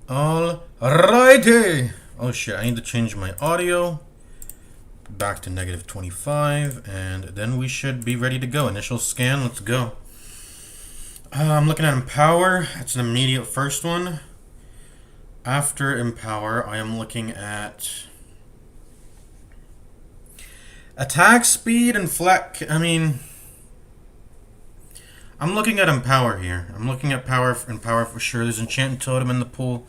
Alrighty. Oh shit, I need to change my audio back to -25, and then we should be ready to go. Initial scan, let's go. I'm looking at Empower. It's an immediate first one. After Empower, I am looking at attack speed and flat. I'm looking at Empower here. I'm looking at Empower for sure. There's Enchanted Totem in the pool.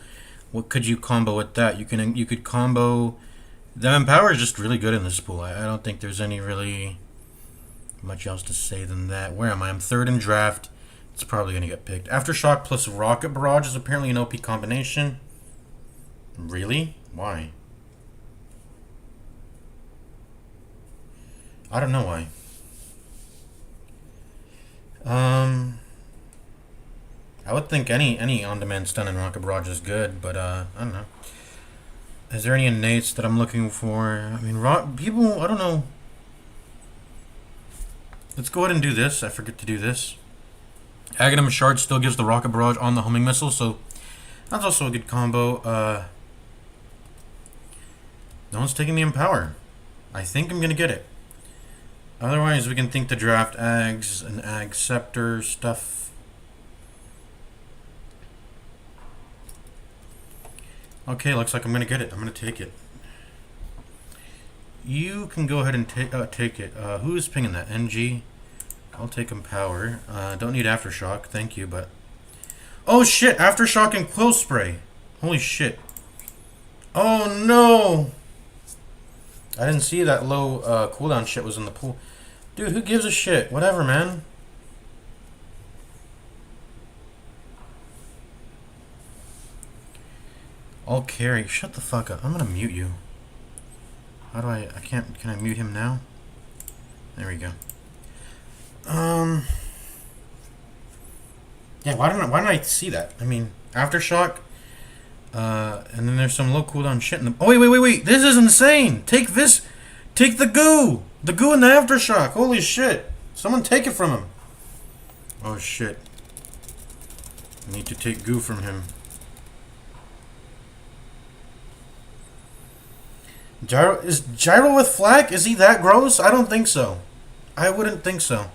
What could you combo with that? You could combo. The Empower is just really good in this pool. I don't think there's any really much else to say than that. Where am I? I'm third in draft. It's probably gonna get picked. Aftershock plus Rocket Barrage is apparently an OP combination. Really? Why? I don't know why. I would think any on-demand stun and Rocket Barrage is good, but I don't know. Is there any innates that I'm looking for? I mean, people, I don't know. Let's go ahead and do this. I forget to do this. Aghanim Shard still gives the Rocket Barrage on the homing missile, so that's also a good combo. No one's taking the Empower. I think I'm gonna get it. Otherwise, we can think to draft Ags and Ag Scepter stuff. Okay, looks like I'm gonna get it. I'm gonna take it. You can go ahead and take it. Who's pinging that? NG. I'll take Empower. Don't need Aftershock, thank you, but... Oh shit! Aftershock and Quill Spray! Holy shit. Oh no! I didn't see that low cooldown shit was in the pool. Dude, who gives a shit? Whatever, man. I'll carry. Shut the fuck up. I'm gonna mute you. How do I can't... Can I mute him now? There we go. Yeah, why didn't I see that? I mean, Aftershock, and then there's some low cooldown shit in the... Oh, wait. This is insane. Take this. Take the goo. The goo and the Aftershock. Holy shit. Someone take it from him. Oh, shit. I need to take goo from him. Is Gyro with Flak? Is he that gross? I don't think so. I wouldn't think so.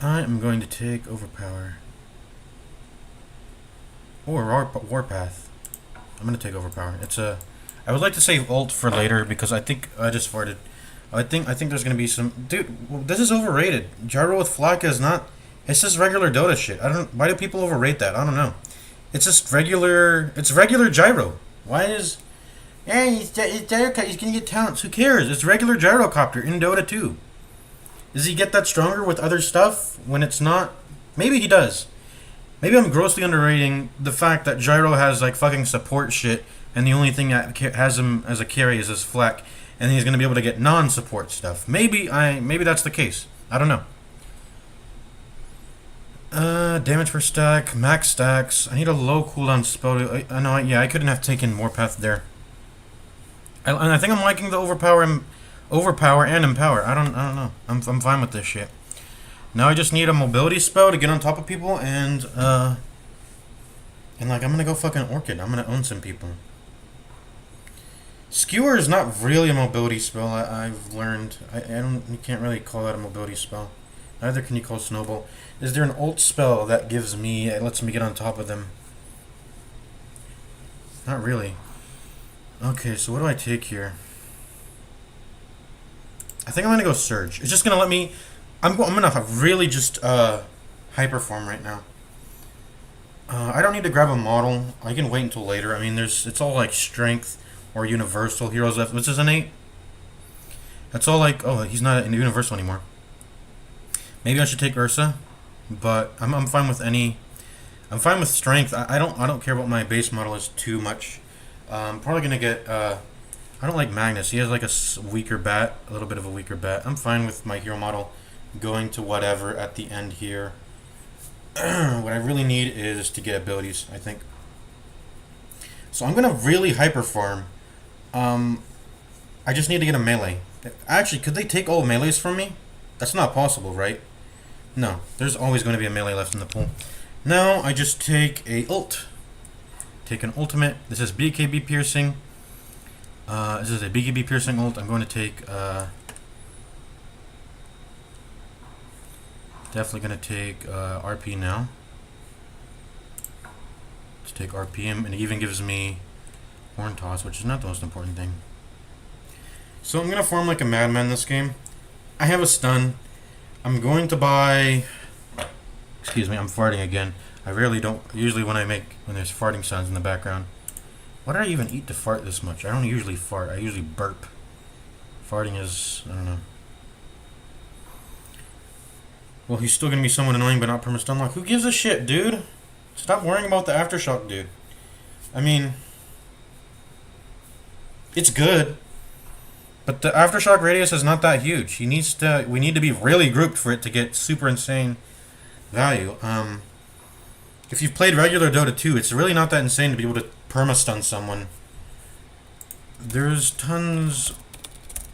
I am going to take Overpower. Or Warpath. I'm going to take Overpower. It's a... I would like to save ult for later because I think... I just farted. I think there's going to be some... Dude, this is overrated. Gyro with Flak is not... It's just regular Dota shit. I don't... Why do people overrate that? I don't know. It's just regular... It's regular Gyro. Why is... Yeah, he's gonna get talents. Who cares? It's regular Gyrocopter in Dota 2. Does he get that stronger with other stuff when it's not? Maybe he does. Maybe I'm grossly underrating the fact that Gyro has like fucking support shit, and the only thing that has him as a carry is his Flak, and he's gonna be able to get non-support stuff. Maybe that's the case. I don't know. Damage per stack, max stacks. I need a low cooldown spell. I couldn't have taken Warpath there. And I think I'm liking the overpower and empower. I don't know. I'm fine with this shit. Now I just need a mobility spell to get on top of people and like I'm gonna go fucking Orchid. I'm gonna own some people. Skewer is not really a mobility spell. I've learned. You can't really call that a mobility spell. Neither can you call Snowball. Is there an ult spell that lets me get on top of them? Not really. Okay, so what do I take here? I think I'm gonna go Surge. It's just gonna let me... I'm gonna really just Hyperform right now. I don't need to grab a model. I can wait until later. I mean, it's all like Strength or Universal. Heroes left. What's his innate? That's all like... Oh, he's not in Universal anymore. Maybe I should take Ursa, but I'm fine with any... I'm fine with Strength. I don't care about my base model is too much. I'm probably gonna get I don't like Magnus. He has like a weaker bat, a little bit of a weaker bat. I'm fine with my hero model going to whatever at the end here. What I really need is to get abilities, I think. So I'm gonna really hyper farm. I just need to get a melee. Actually, could they take all melees from me? That's not possible, right? No, there's always going to be a melee left in the pool. Now I just take a ult. Take an ultimate. This is BKB piercing. This is a BKB piercing ult. I'm going to take definitely going to take RP now. Let's take RPM, and it even gives me Horn Toss, which is not the most important thing. So I'm going to farm like a madman this game. I have a stun. I'm going to buy... Excuse me, I'm farting again. I rarely don't... Usually when there's farting sounds in the background. Why did I even eat to fart this much? I don't usually fart. I usually burp. Farting is... I don't know. Well, he's still going to be somewhat annoying, but not perma-stun lock. Who gives a shit, dude? Stop worrying about the aftershock, dude. I mean... It's good. But the aftershock radius is not that huge. We need to be really grouped for it to get super insane value. If you've played regular Dota 2, it's really not that insane to be able to perma-stun someone. There's tons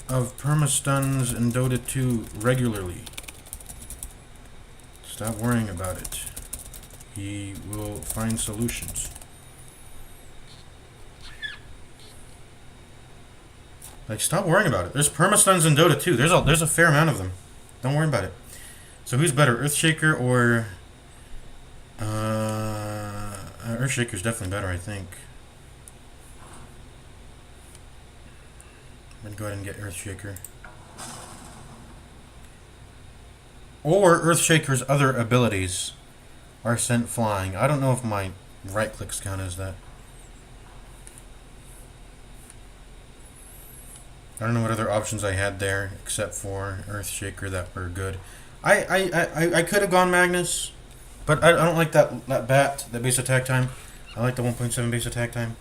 of perma-stuns in Dota 2 regularly. Stop worrying about it. He will find solutions. Like, stop worrying about it. There's perma-stuns in Dota 2. There's a fair amount of them. Don't worry about it. So who's better, Earthshaker or... Earthshaker's definitely better, I think. I'm going to go ahead and get Earthshaker. Or Earthshaker's other abilities are sent flying. I don't know if my right clicks count as that. I don't know what other options I had there except for Earthshaker that were good. I could have gone Magnus, but I don't like that base attack time. I like the 1.7 base attack time.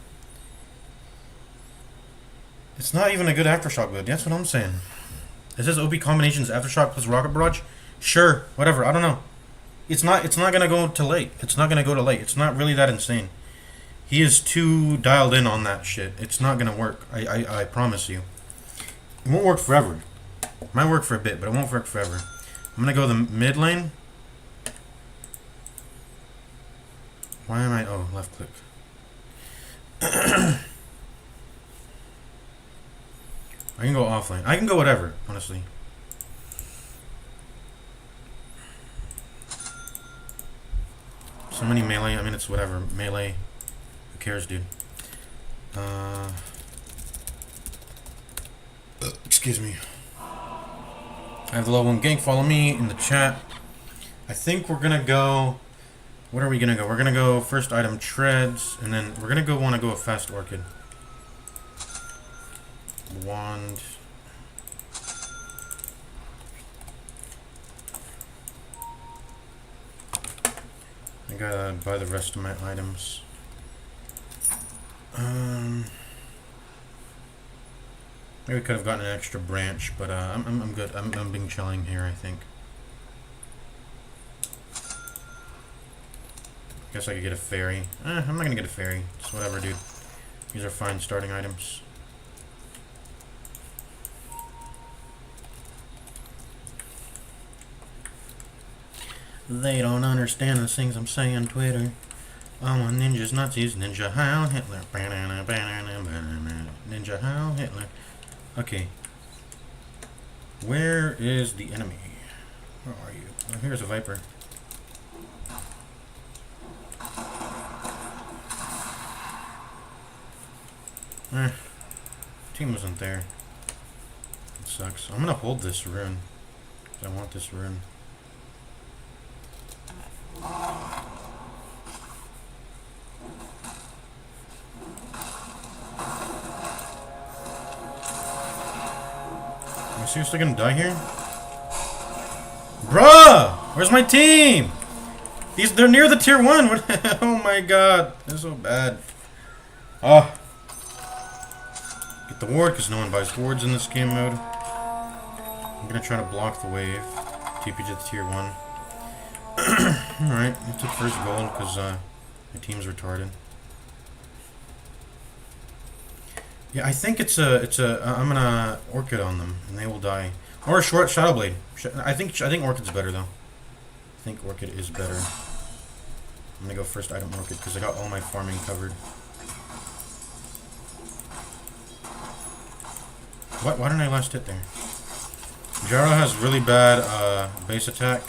It's not even a good aftershock build. That's what I'm saying. It says OP combinations aftershock plus rocket barrage. Sure, whatever. I don't know. It's not gonna go to late. It's not gonna go to late. It's not really that insane. He is too dialed in on that shit. It's not gonna work. I promise you. It won't work forever. It might work for a bit, but it won't work forever. I'm gonna go the mid lane. Why am I... Oh, left click. I can go offlane. I can go whatever, honestly. So many melee. I mean, it's whatever. Melee. Who cares, dude? Excuse me. I have the level 1 gank. Follow me in the chat. I think we're gonna go... What are we gonna go? We're gonna go first item treads, and then we're gonna want to go a fast orchid. Wand. I gotta buy the rest of my items. Maybe we could have gotten an extra branch, but I'm good. I'm being chilling here, I think. Guess I could get a fairy. I'm not gonna get a fairy. It's whatever, dude. These are fine starting items. They don't understand the things I'm saying on Twitter. I'm a ninjas, Nazis, Ninja Heil Hitler. Ninja Heil Hitler. Okay. Where is the enemy? Where are you? Oh, here's a Viper. Team wasn't there. It sucks. I'm gonna hold this rune. I want this rune. Am I seriously gonna die here? Bruh! Where's my team? They're near the tier 1. Oh my god. This is so bad. Oh. Get the ward because no one buys wards in this game mode. I'm gonna try to block the wave. TP to the tier 1. Alright, I took first gold because my team's retarded. Yeah, I think I'm gonna Orchid on them and they will die. Or a short Shadow Blade. I think Orchid's better though. think Orchid is better. I'm gonna go first item Orchid because I got all my farming covered. What? Why didn't I last hit there? Jaro has really bad base attack.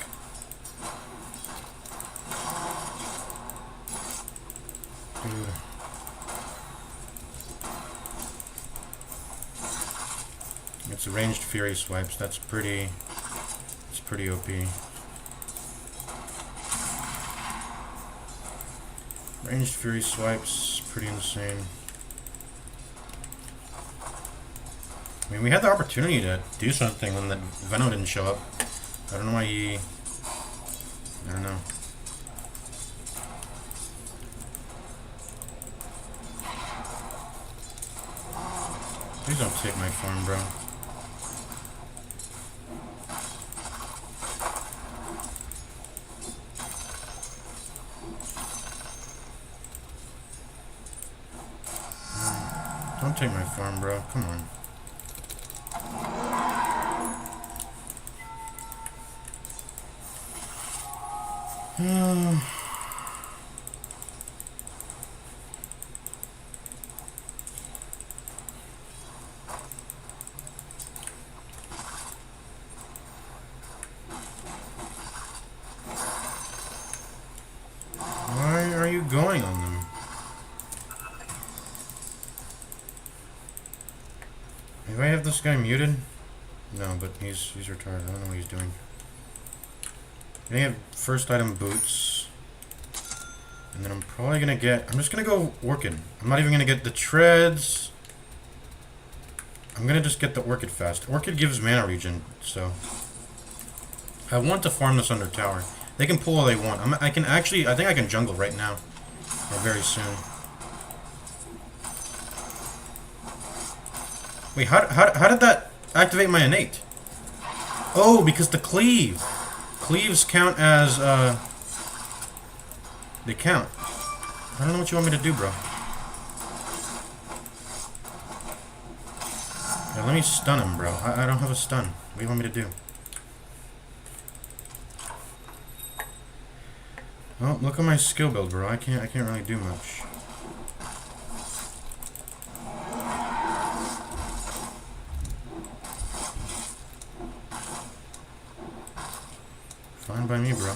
Dude. It's ranged Fury swipes. That's pretty OP. Ranged Fury swipes, pretty insane. I mean, we had the opportunity to do something when the Venom didn't show up. I don't know why he... I don't know. Please don't take my farm, bro. Don't take my farm, bro. Come on. Why are you going on them? Do I have this guy muted? No, but he's retarded. I don't know what he's doing. I have first item boots. And then I'm probably gonna get... I'm just gonna go Orchid. I'm not even gonna get the treads. I'm gonna just get the Orchid fast. Orchid gives mana regen, so... I want to farm this under tower. They can pull all they want. I think I can jungle right now. Or very soon. Wait, how did that activate my innate? Oh, because the cleave. Cleaves count as, they count. I don't know what you want me to do, bro. Yeah, let me stun him, bro. I don't have a stun. What do you want me to do? Oh, look at my skill build, bro. I can't really do much. Fine by me, bro.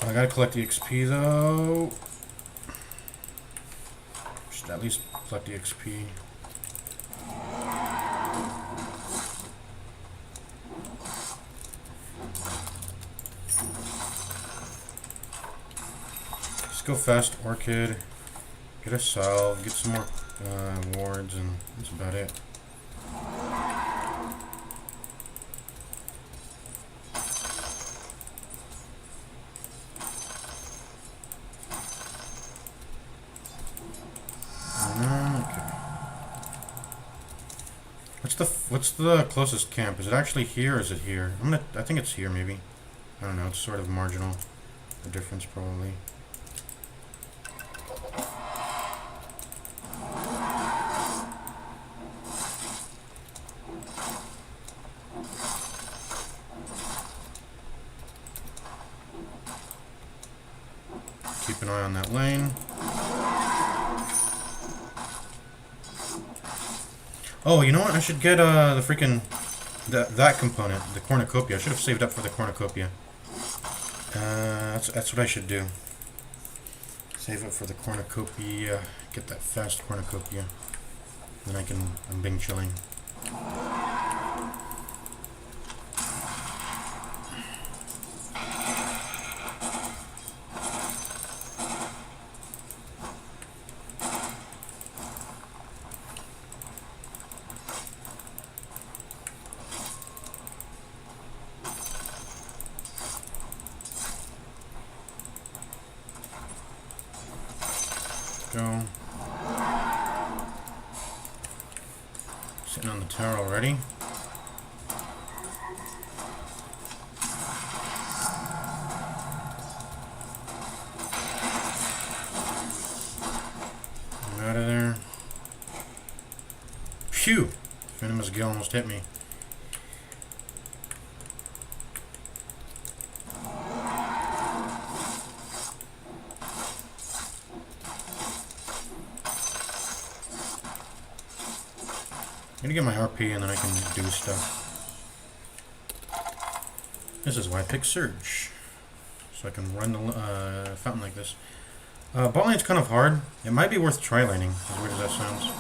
I gotta collect the XP though. Should at least collect the XP. Go fast Orchid, get a salve, get some more wards, and that's about it. Okay. What's the closest camp? Is it actually here or is it here? I think it's here maybe. I don't know, it's sort of marginal. The difference probably. Keep an eye on that lane. Oh, you know what? I should get the freaking that component, the cornucopia. I should have saved up for the cornucopia. That's what I should do. Save up for the cornucopia. Get that fast cornucopia. Then I'm being chilling. Go. Sitting on the tower already. Q. Venomous Gale almost hit me. I'm gonna get my RP and then I can do stuff. This is why I pick Surge. So I can run the fountain like this. Bot lane's kind of hard. It might be worth tri-laning, as weird as that sounds.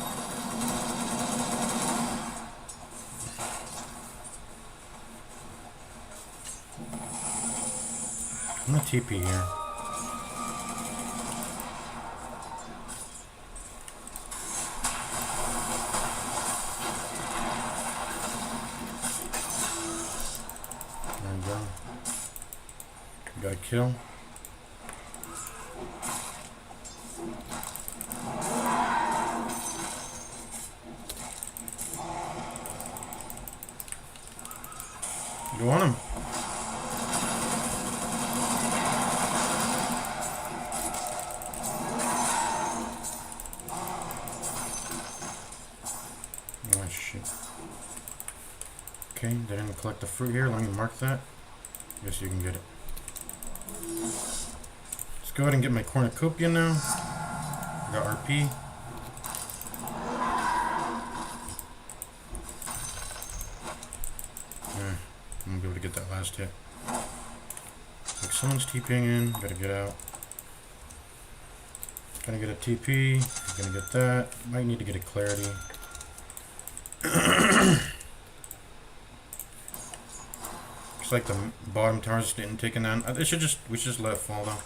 I'm gonna TP here. There we go. Got a kill. Go on him. Oh shit. Okay, they didn't collect the fruit here. Let me mark that. Guess you can get it. Let's go ahead and get my cornucopia now. I got RP. I'm gonna be able to get that last hit. Like someone's TPing in, gotta get out. Gonna get a TP, gonna get that. Might need to get a clarity. Looks like the bottom towers didn't take it down. We should just let it fall though.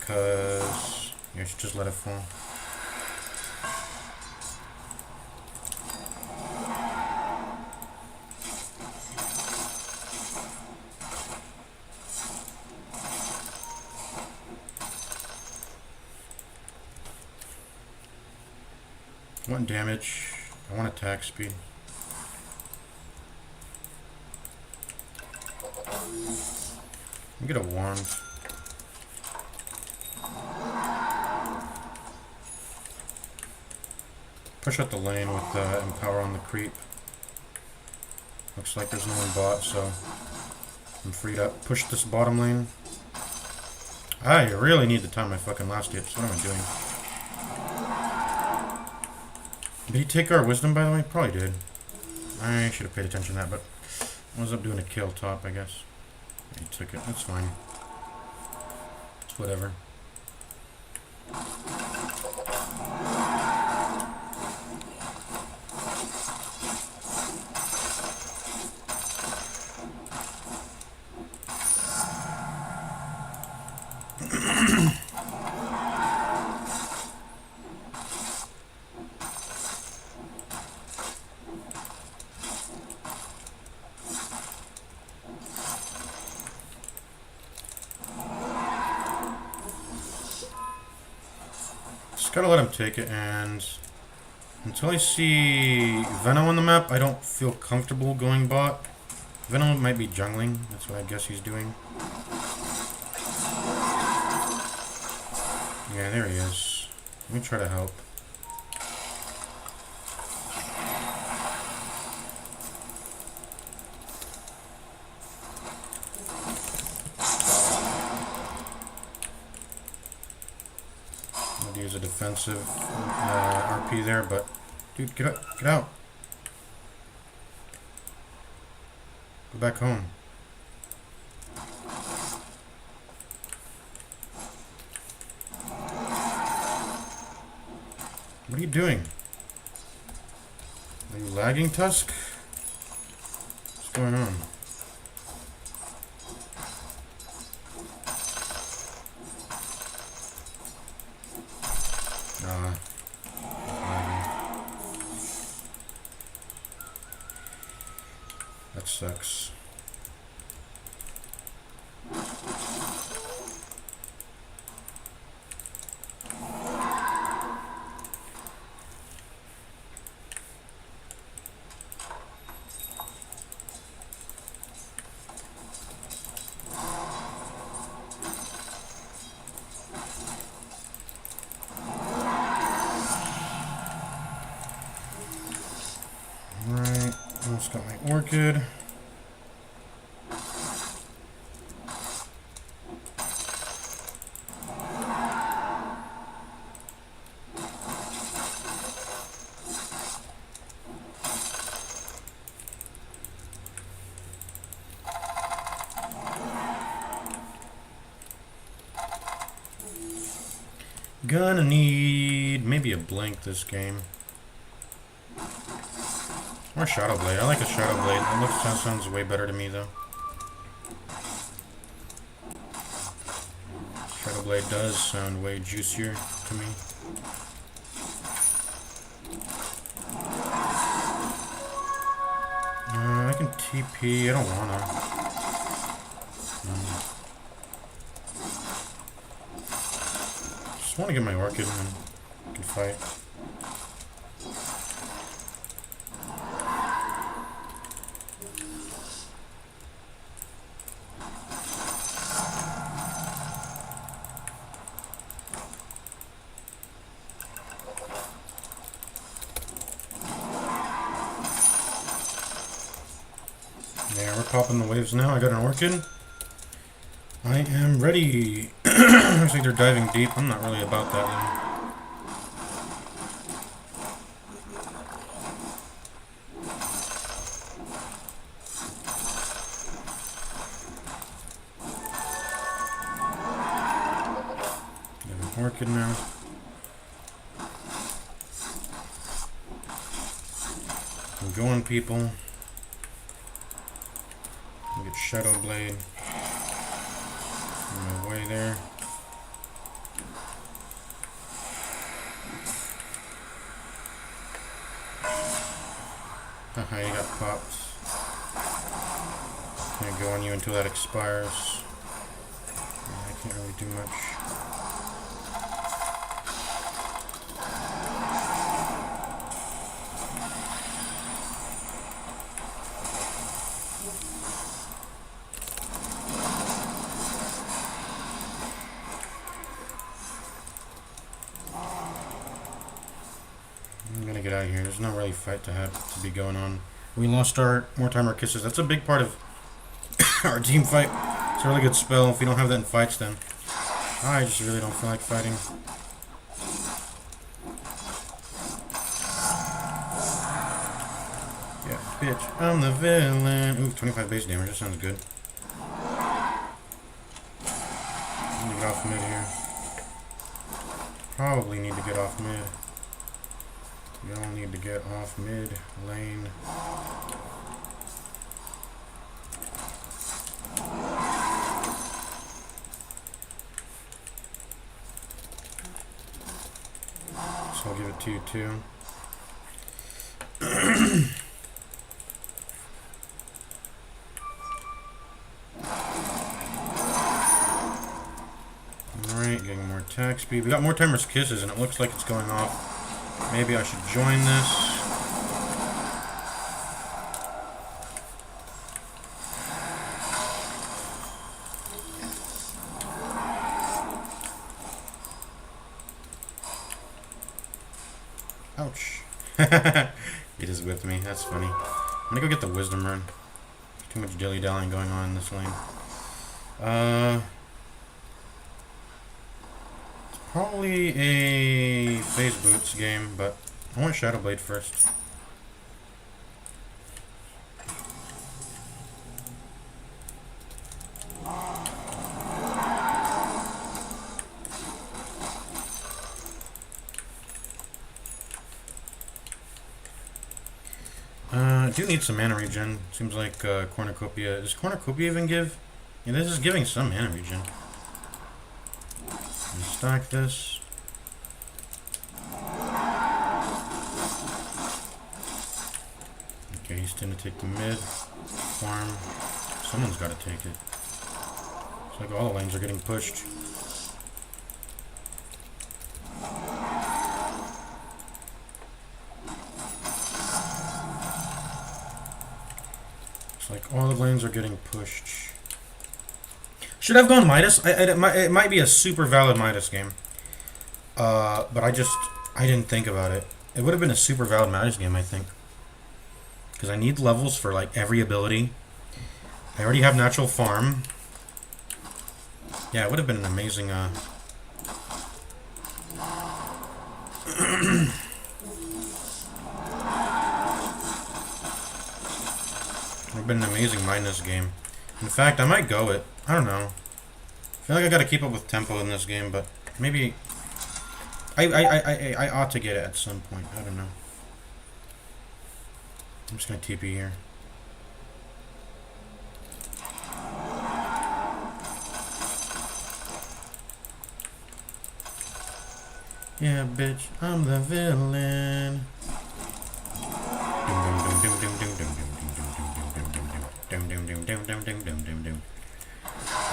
Because you should just let it fall. I want damage. I want attack speed. Let me get a wand. Push out the lane with Empower on the creep. Looks like there's no one bot, so I'm freed up. Push this bottom lane. I really need to time my fucking last hits. What am I doing? Did he take our wisdom, by the way? Probably did. I should have paid attention to that, but I was up doing a kill top, I guess. He took it. That's fine. It's whatever. Just gotta let him take it, and until I see Venom on the map, I don't feel comfortable going bot. Venom might be jungling, that's what I guess he's doing. Yeah, there he is. Let me try to help. Use a defensive RP there, but dude, get up, get out. Go back home. What are you doing? Are you lagging, Tusk? What's going on? That sucks. got my orchid. Gonna need maybe a blink this game. Or Shadow Blade. I like a Shadow Blade. That sounds way better to me though. Shadow Blade does sound way juicier to me. I can TP. I don't wanna. Just want to get my orchid and then I can fight. Yeah, we're popping the waves now. I got an orchid. I am ready. Looks like they're diving deep. I'm not really about that though. I have an orchid now. I'm going, people. I'll get Shadow Blade. On my way there. Haha, you got popped. Can't go on you until that expires. Yeah, I can't really do much. I'm gonna get out of here. There's no really fight to be going on. We lost our More Time or Kisses. That's a big part of our team fight. It's a really good spell. If we don't have that in fights, then I just really don't feel like fighting. Yeah, bitch, I'm the villain. Ooh, 25 base damage. That sounds good. Let me get off mid here. Probably need to get off mid. We all need to get off mid lane. So I'll give it to you too. Alright, getting more attack speed. We got More Timer's Kisses and it looks like it's going off. Maybe I should join this. Ouch. It is with me. That's funny. I'm gonna go get the Wisdom Rune. Too much dilly-dallying going on in this lane. Probably a Phase Boots game, but I want Shadow Blade first. I do need some mana regen. Seems like Cornucopia. Does Cornucopia even give? Yeah, this is giving some mana regen. Stack this. Okay, he's going to take the mid farm. Someone's got to take it. It's like all the lanes are getting pushed. It's like all the lanes are getting pushed. Should have gone Midas. It might be a super valid Midas game. But I didn't think about it. It would have been a super valid Midas game, I think. because I need levels for like every ability. I already have natural farm. Yeah, it would have been an amazing would have been an amazing minus game. In fact, I might go it. I don't know. I feel like I gotta keep up with tempo in this game, but maybe I ought to get it at some point. I don't know. I'm just gonna TP here. Yeah, bitch, I'm the villain.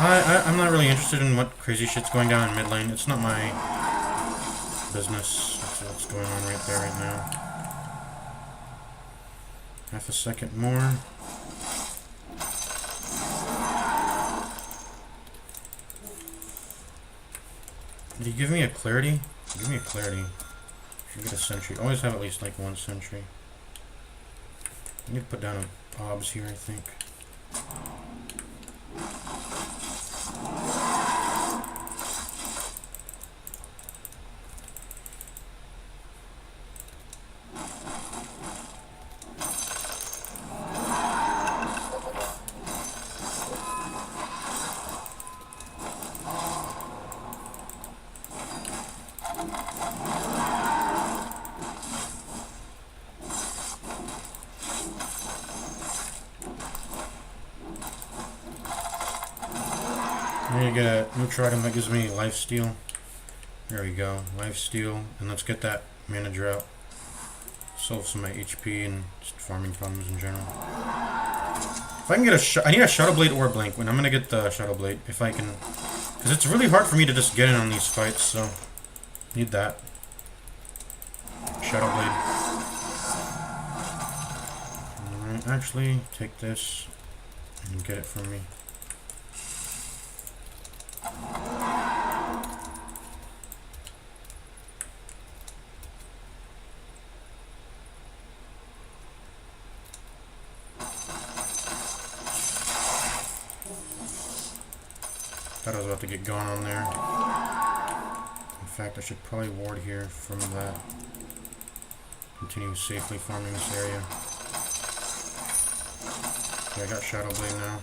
I'm not really interested in what crazy shit's going down in mid lane. It's not my business. That's what's going on right there right now. Half a second more. Did he give me a clarity? Give me a clarity. Should get a sentry. Always have at least like one sentry. I need to put down a obs here, I think. I'm gonna get a neutral item that gives me lifesteal. There we go, lifesteal, and let's get that manager out. Solve some of my HP and just farming problems in general. If I can get a I need a Shadow Blade or Blink. When I'm gonna get the Shadow Blade, if I can, because it's really hard for me to just get in on these fights. So need that Shadow Blade. All right, actually take this and get it from me. Thought I was about to get gone on there. In fact, I should probably ward here from that. Continue safely farming this area. Okay, I got Shadow Blade now.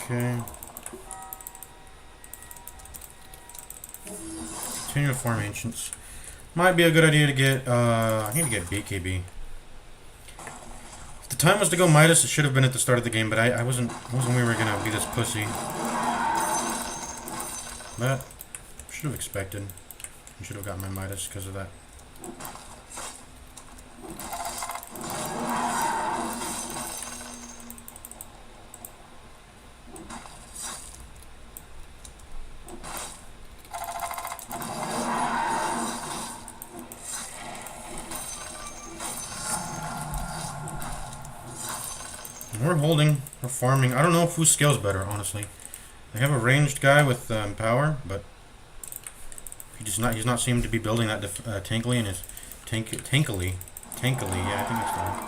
Okay. Continue to farm ancients. Might be a good idea to get, I need to get BKB. If the time was to go Midas, it should have been at the start of the game, but I wasn't we were gonna be this pussy. But, should have expected. I should have got my Midas because of that. We're holding, we're farming. I don't know who scales better, honestly. I have a ranged guy with power, but he's not seeming to be building that tankily and his tankily. Yeah, I think that's the one.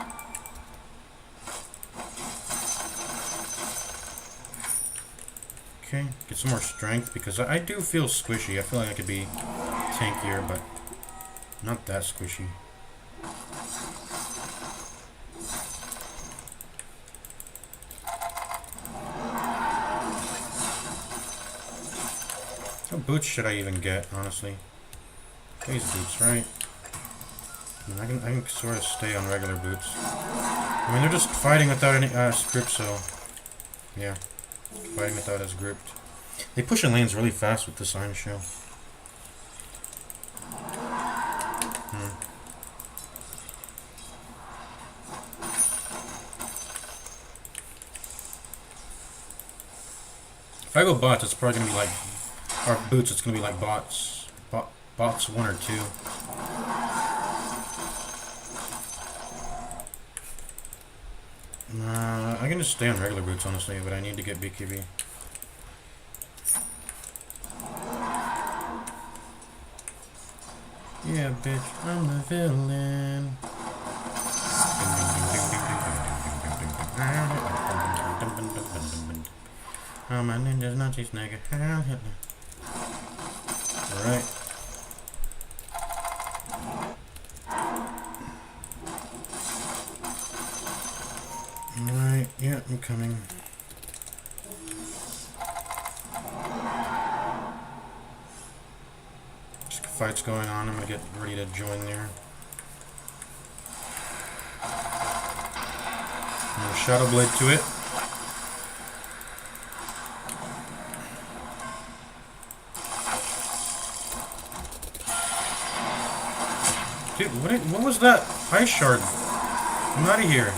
Okay, get some more strength because I do feel squishy. I feel like I could be tankier, but not that squishy. What boots should I even get, honestly? These boots, right? I can sort of stay on regular boots. I mean, they're just fighting without any script, so yeah, fighting without as gripped. They push in lanes really fast with this Iron Shell. If I go bots, it's probably gonna be like. Or boots, it's gonna be like bots 1 or 2. I can just stay on regular boots, honestly, but I need to get BKB. Yeah, bitch, I'm the villain. Oh, my ninja's Nazi snagger. Alright. Alright, yeah, I'm coming. Just fight's going on, I'm gonna get ready to join there. Shadow Blade to it. Dude, what was that ice shard? I'm out of here.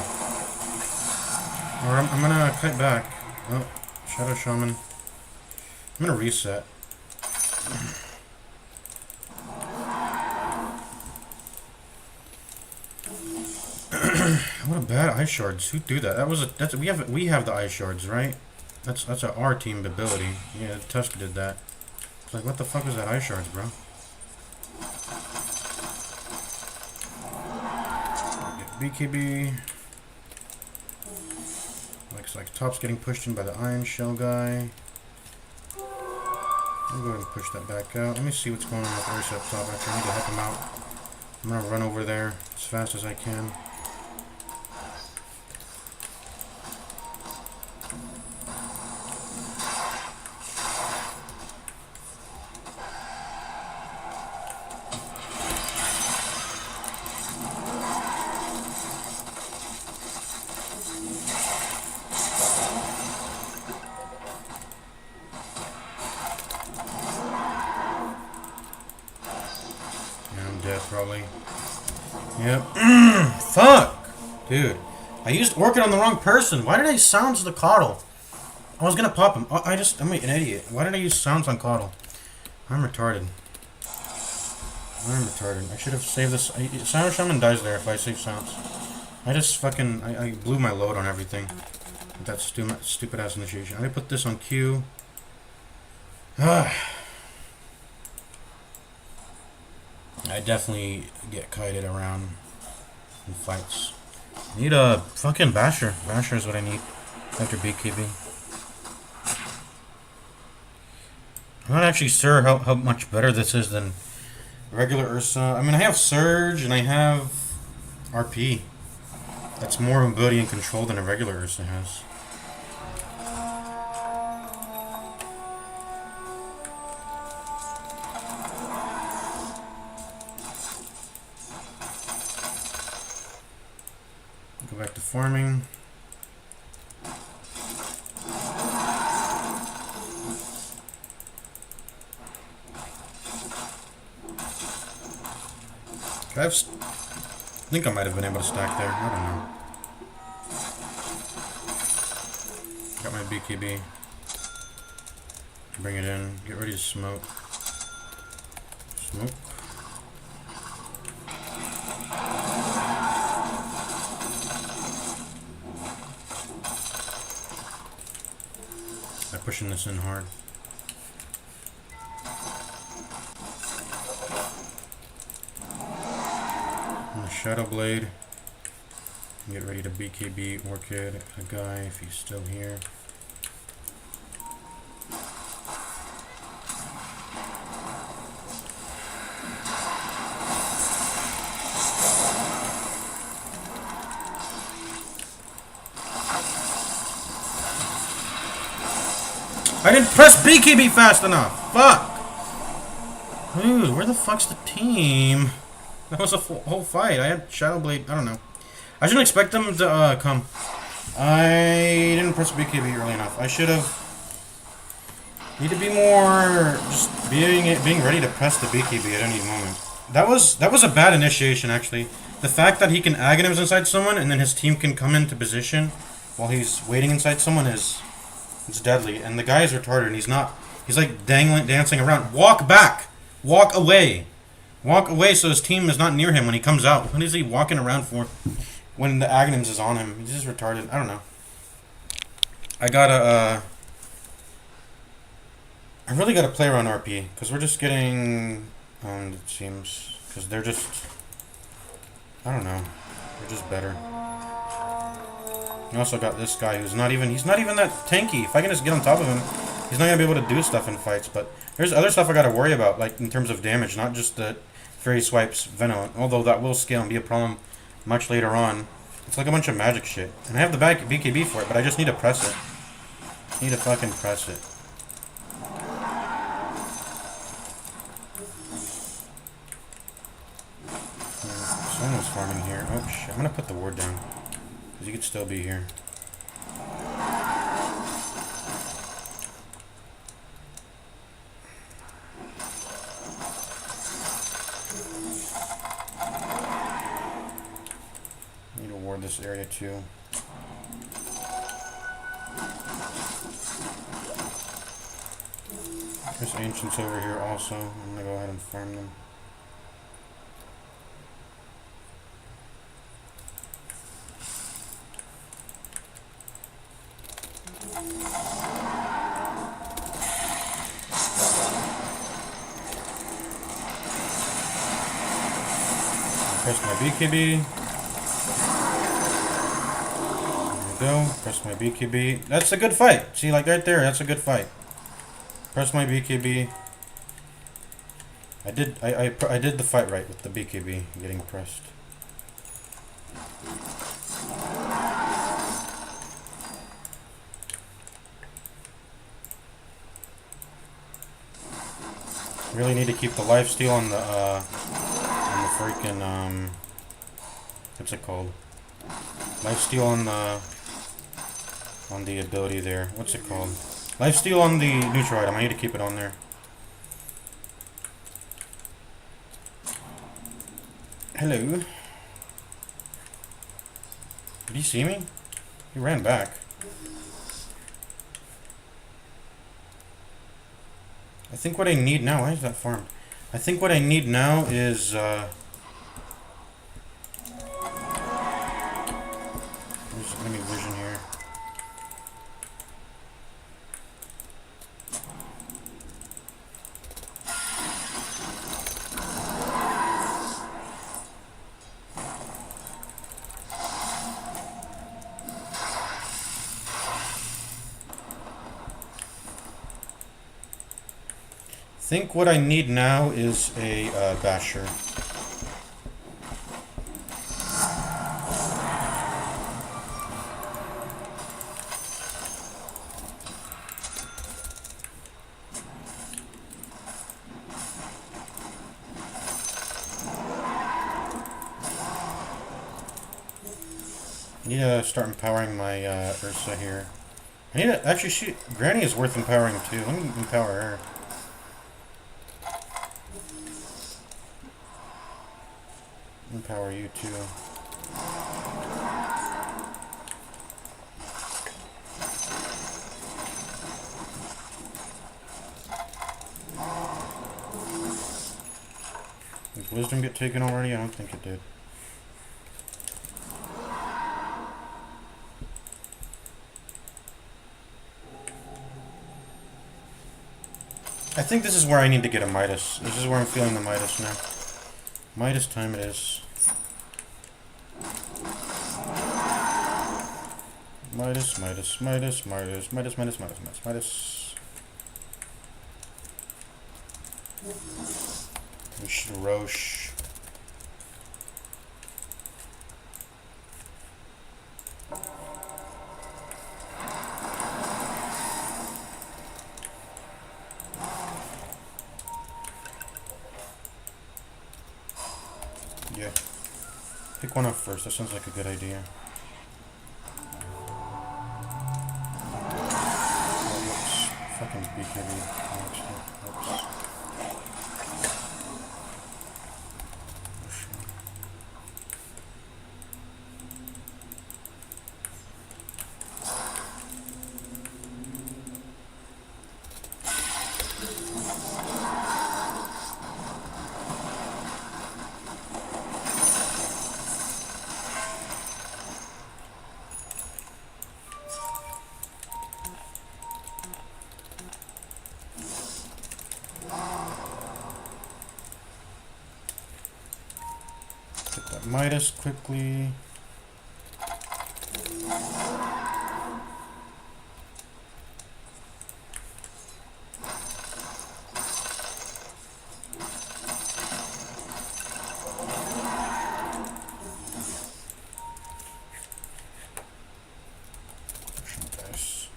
Or I'm gonna cut back. Oh, Shadow Shaman. I'm gonna reset. What a bad ice shards. Who do that? We have the ice shards, right? That's our team ability. Yeah, Tusk did that. It's like, what the fuck is that ice shards, bro? BKB. Looks like top's getting pushed in by the Iron Shell guy. I'll go ahead and push that back out. Let me see what's going on with Ursa up top. Actually, I need to help him out. I'm gonna run over there as fast as I can. Probably. Yep. Fuck! Dude. I used Orchid on the wrong person. Why did I sounds the Coddle? I was gonna pop him. I'm an idiot. Why did I use sounds on Coddle? I'm retarded. I should have saved this. Sound Shaman dies there if I save sounds. I just fucking... I blew my load on everything. With that stupid ass initiation. I put this on Q. I definitely get kited around in fights. I need a fucking Basher. Basher is what I need after BKB. I'm not actually sure how much better this is than regular Ursa. I mean, I have Surge and I have RP. That's more mobility and control than a regular Ursa has. Go back to farming. I think I might have been able to stack there. I don't know. Got my BKB. Bring it in. Get ready to smoke. Smoke. I'm pushing this in hard. Shadow Blade. Get ready to BKB Orchid a guy if he's still here. I didn't press BKB fast enough. Fuck. Dude, where the fuck's the team? That was a whole fight. I had Shadow Blade. I don't know. I shouldn't expect them to come. I didn't press BKB early enough. I should have. Need to be more just being ready to press the BKB at any moment. That was a bad initiation actually. The fact that he can Aghanim's inside someone and then his team can come into position while he's waiting inside someone it's deadly. And the guy is retarded and he's not. He's like dancing around. Walk back. Walk away. Walk away so his team is not near him when he comes out. What is he walking around for? when the Aghanims is on him. He's just retarded. I don't know. I gotta, I really gotta play around RP, because we're just getting, it seems, because they're just, I don't know, they're just better. You also got this guy who's not even, he's not even that tanky. If I can just get on top of him, he's not gonna be able to do stuff in fights, but there's other stuff I gotta worry about, like in terms of damage, not just the Fairy Swipes Venom, although that will scale and be a problem much later on. It's like a bunch of magic shit. And I have the back BKB for it, but I just need to press it. Need to fucking press it. Someone's farming here. Oh shit, I'm gonna put the ward down. Because you could still be here. Need to ward this area too. There's ancients over here also. I'm gonna go ahead and farm them. Press my BKB. There we go. Press my BKB. That's a good fight. See, like right there, that's a good fight. Press my BKB. I did the fight right with the BKB getting pressed. Really need to keep the lifesteal on the freaking what's it called? Lifesteal on the ability there. What's it called? Lifesteal on the neutral item. I need to keep it on there. Hello. Did he see me? He ran back. I think what I need now, why is that farmed? I think what I need now is, there's enemy vision here. I think what I need now is a basher. I need to start empowering my Ursa here. I need to actually shoot. Granny is worth empowering too. Let me empower her. Empower you too. Did Wisdom get taken already? I don't think it did. I think this is where I need to get a Midas. This is where I'm feeling the Midas now. Midas time it is. Midas, Midas, Midas, Midas, Midas, Midas, Midas, Midas, Midas. Roche. Yeah. Pick one up first. That sounds like a good idea. Oh, whoops. Fucking BKB. Whoops. That Midas quickly. Dice.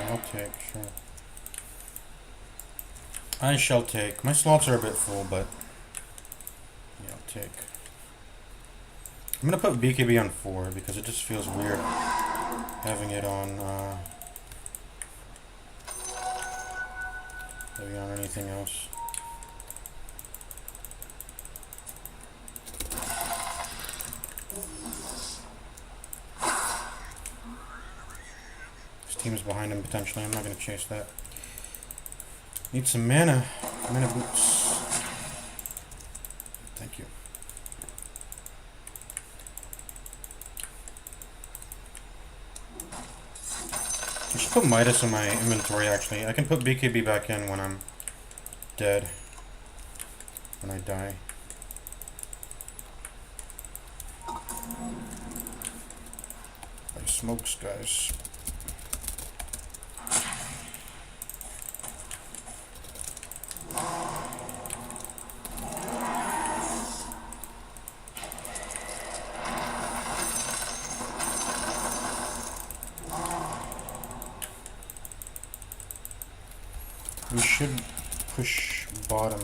I'll take, sure. I shall take. My slots are a bit full, but yeah, I'll take. I'm gonna put BKB on 4 because it just feels weird having it on maybe on anything else. His team's behind him potentially. I'm not gonna chase that. Need some mana. Mana boots. Thank you. I should put Midas in my inventory actually. I can put BKB back in when I'm dead. When I die. By smokes, guys. We should push bottom.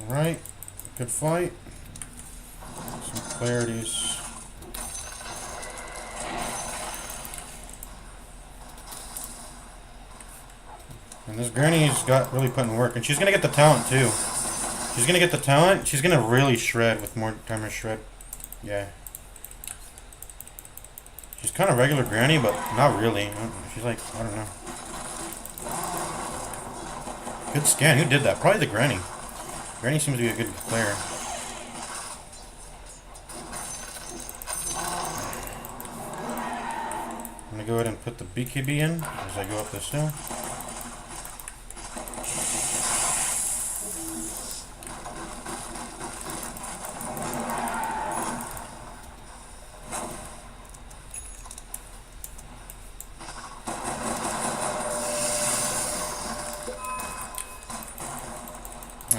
Alright, good fight. Some clarities. And this granny's got really putting work, and she's gonna get the talent too. She's gonna get the talent. She's gonna really shred with more timer shred. Yeah. She's kind of regular granny, but not really. She's like, I don't know. Good scan. Who did that? Probably the granny. Granny seems to be a good player. I'm gonna go ahead and put the BKB in as I go up this hill.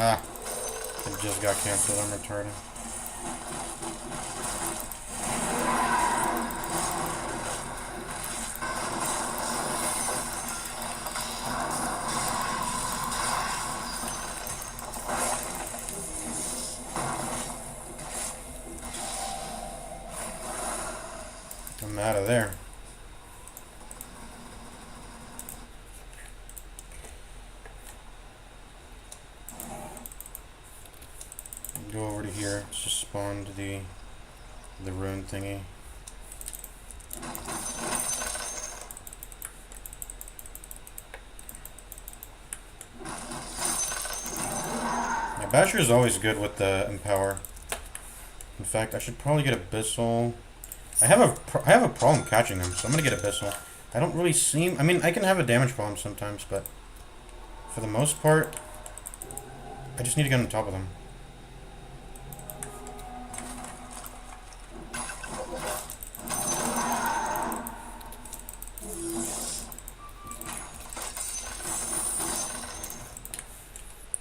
Ah, it just got canceled. I'm retarded. I'm out of there. Go over to here. It's just spawned the rune thingy. Basher is always good with the Empower. In fact, I should probably get Abyssal. I have a problem catching them, so I'm gonna get Abyssal. I don't really seem... I mean, I can have a damage problem sometimes, but for the most part, I just need to get on top of them.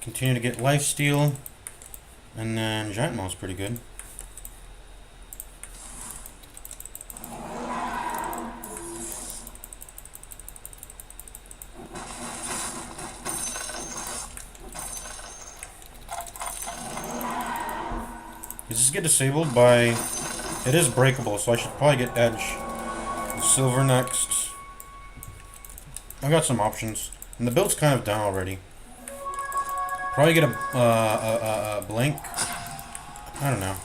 Continue to get lifesteal, and then Giant Maul's pretty good. Does this get disabled by... It is breakable, so I should probably get Edge. Silver next. I got some options, and the build's kind of done already. Probably get a Blink. I don't know.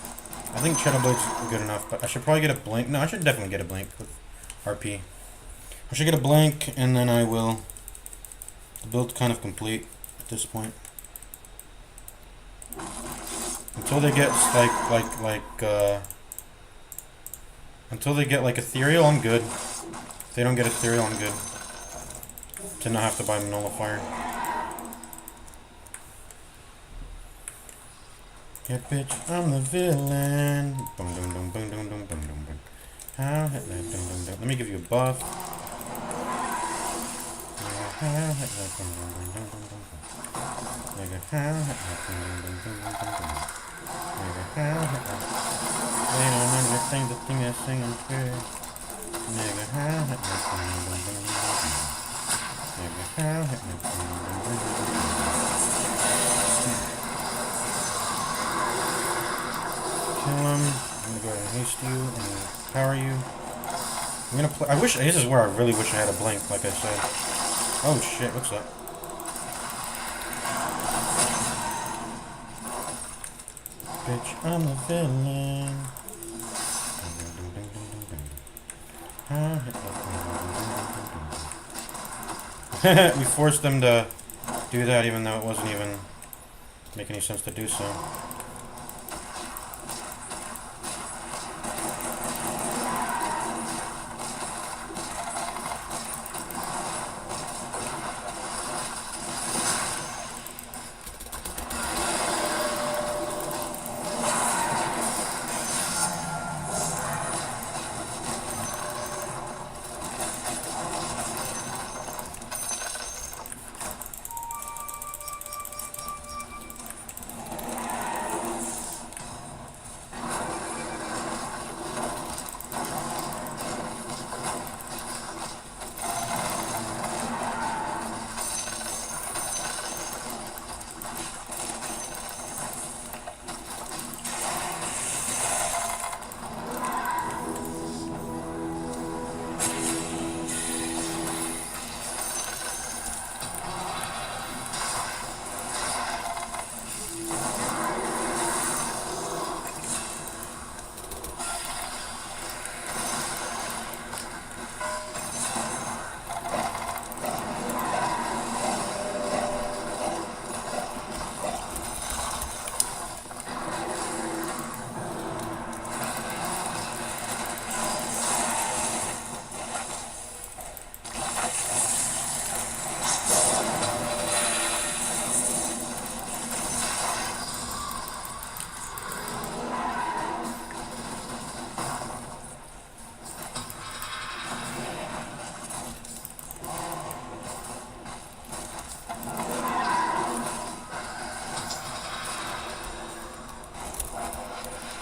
I think Shadow Blade's good enough, but I should probably get a Blink. No, I should definitely get a Blink with RP. I should get a Blink, and then I will... The build's kind of complete at this point. Until they get until they get like Ethereal, I'm good. If they don't get Ethereal, I'm good. To not have to buy Nullifier. Yeah, bitch, I'm the villain. Boom, boom, boom, boom, boom, boom, boom, boom, boom. How hit that, boom, boom, boom. Let me give you a buff. How hit that, boom, boom, boom, boom, boom, boom. Nigga, how hit that, boom, boom, boom, boom, boom, boom. Nigga, how hit that. They don't understand the thing they're singing through. Nigga, how hit that, boom, boom, boom, boom, boom. Nigga, how hit that, boom, boom, boom, boom, boom. Kill him. I'm gonna go ahead and haste you and power you. I'm gonna play. I wish. This is where I really wish I had a Blink, like I said. Oh shit, what's up? Bitch, I'm the villain. We forced them to do that even though it wasn't even make any sense to do so.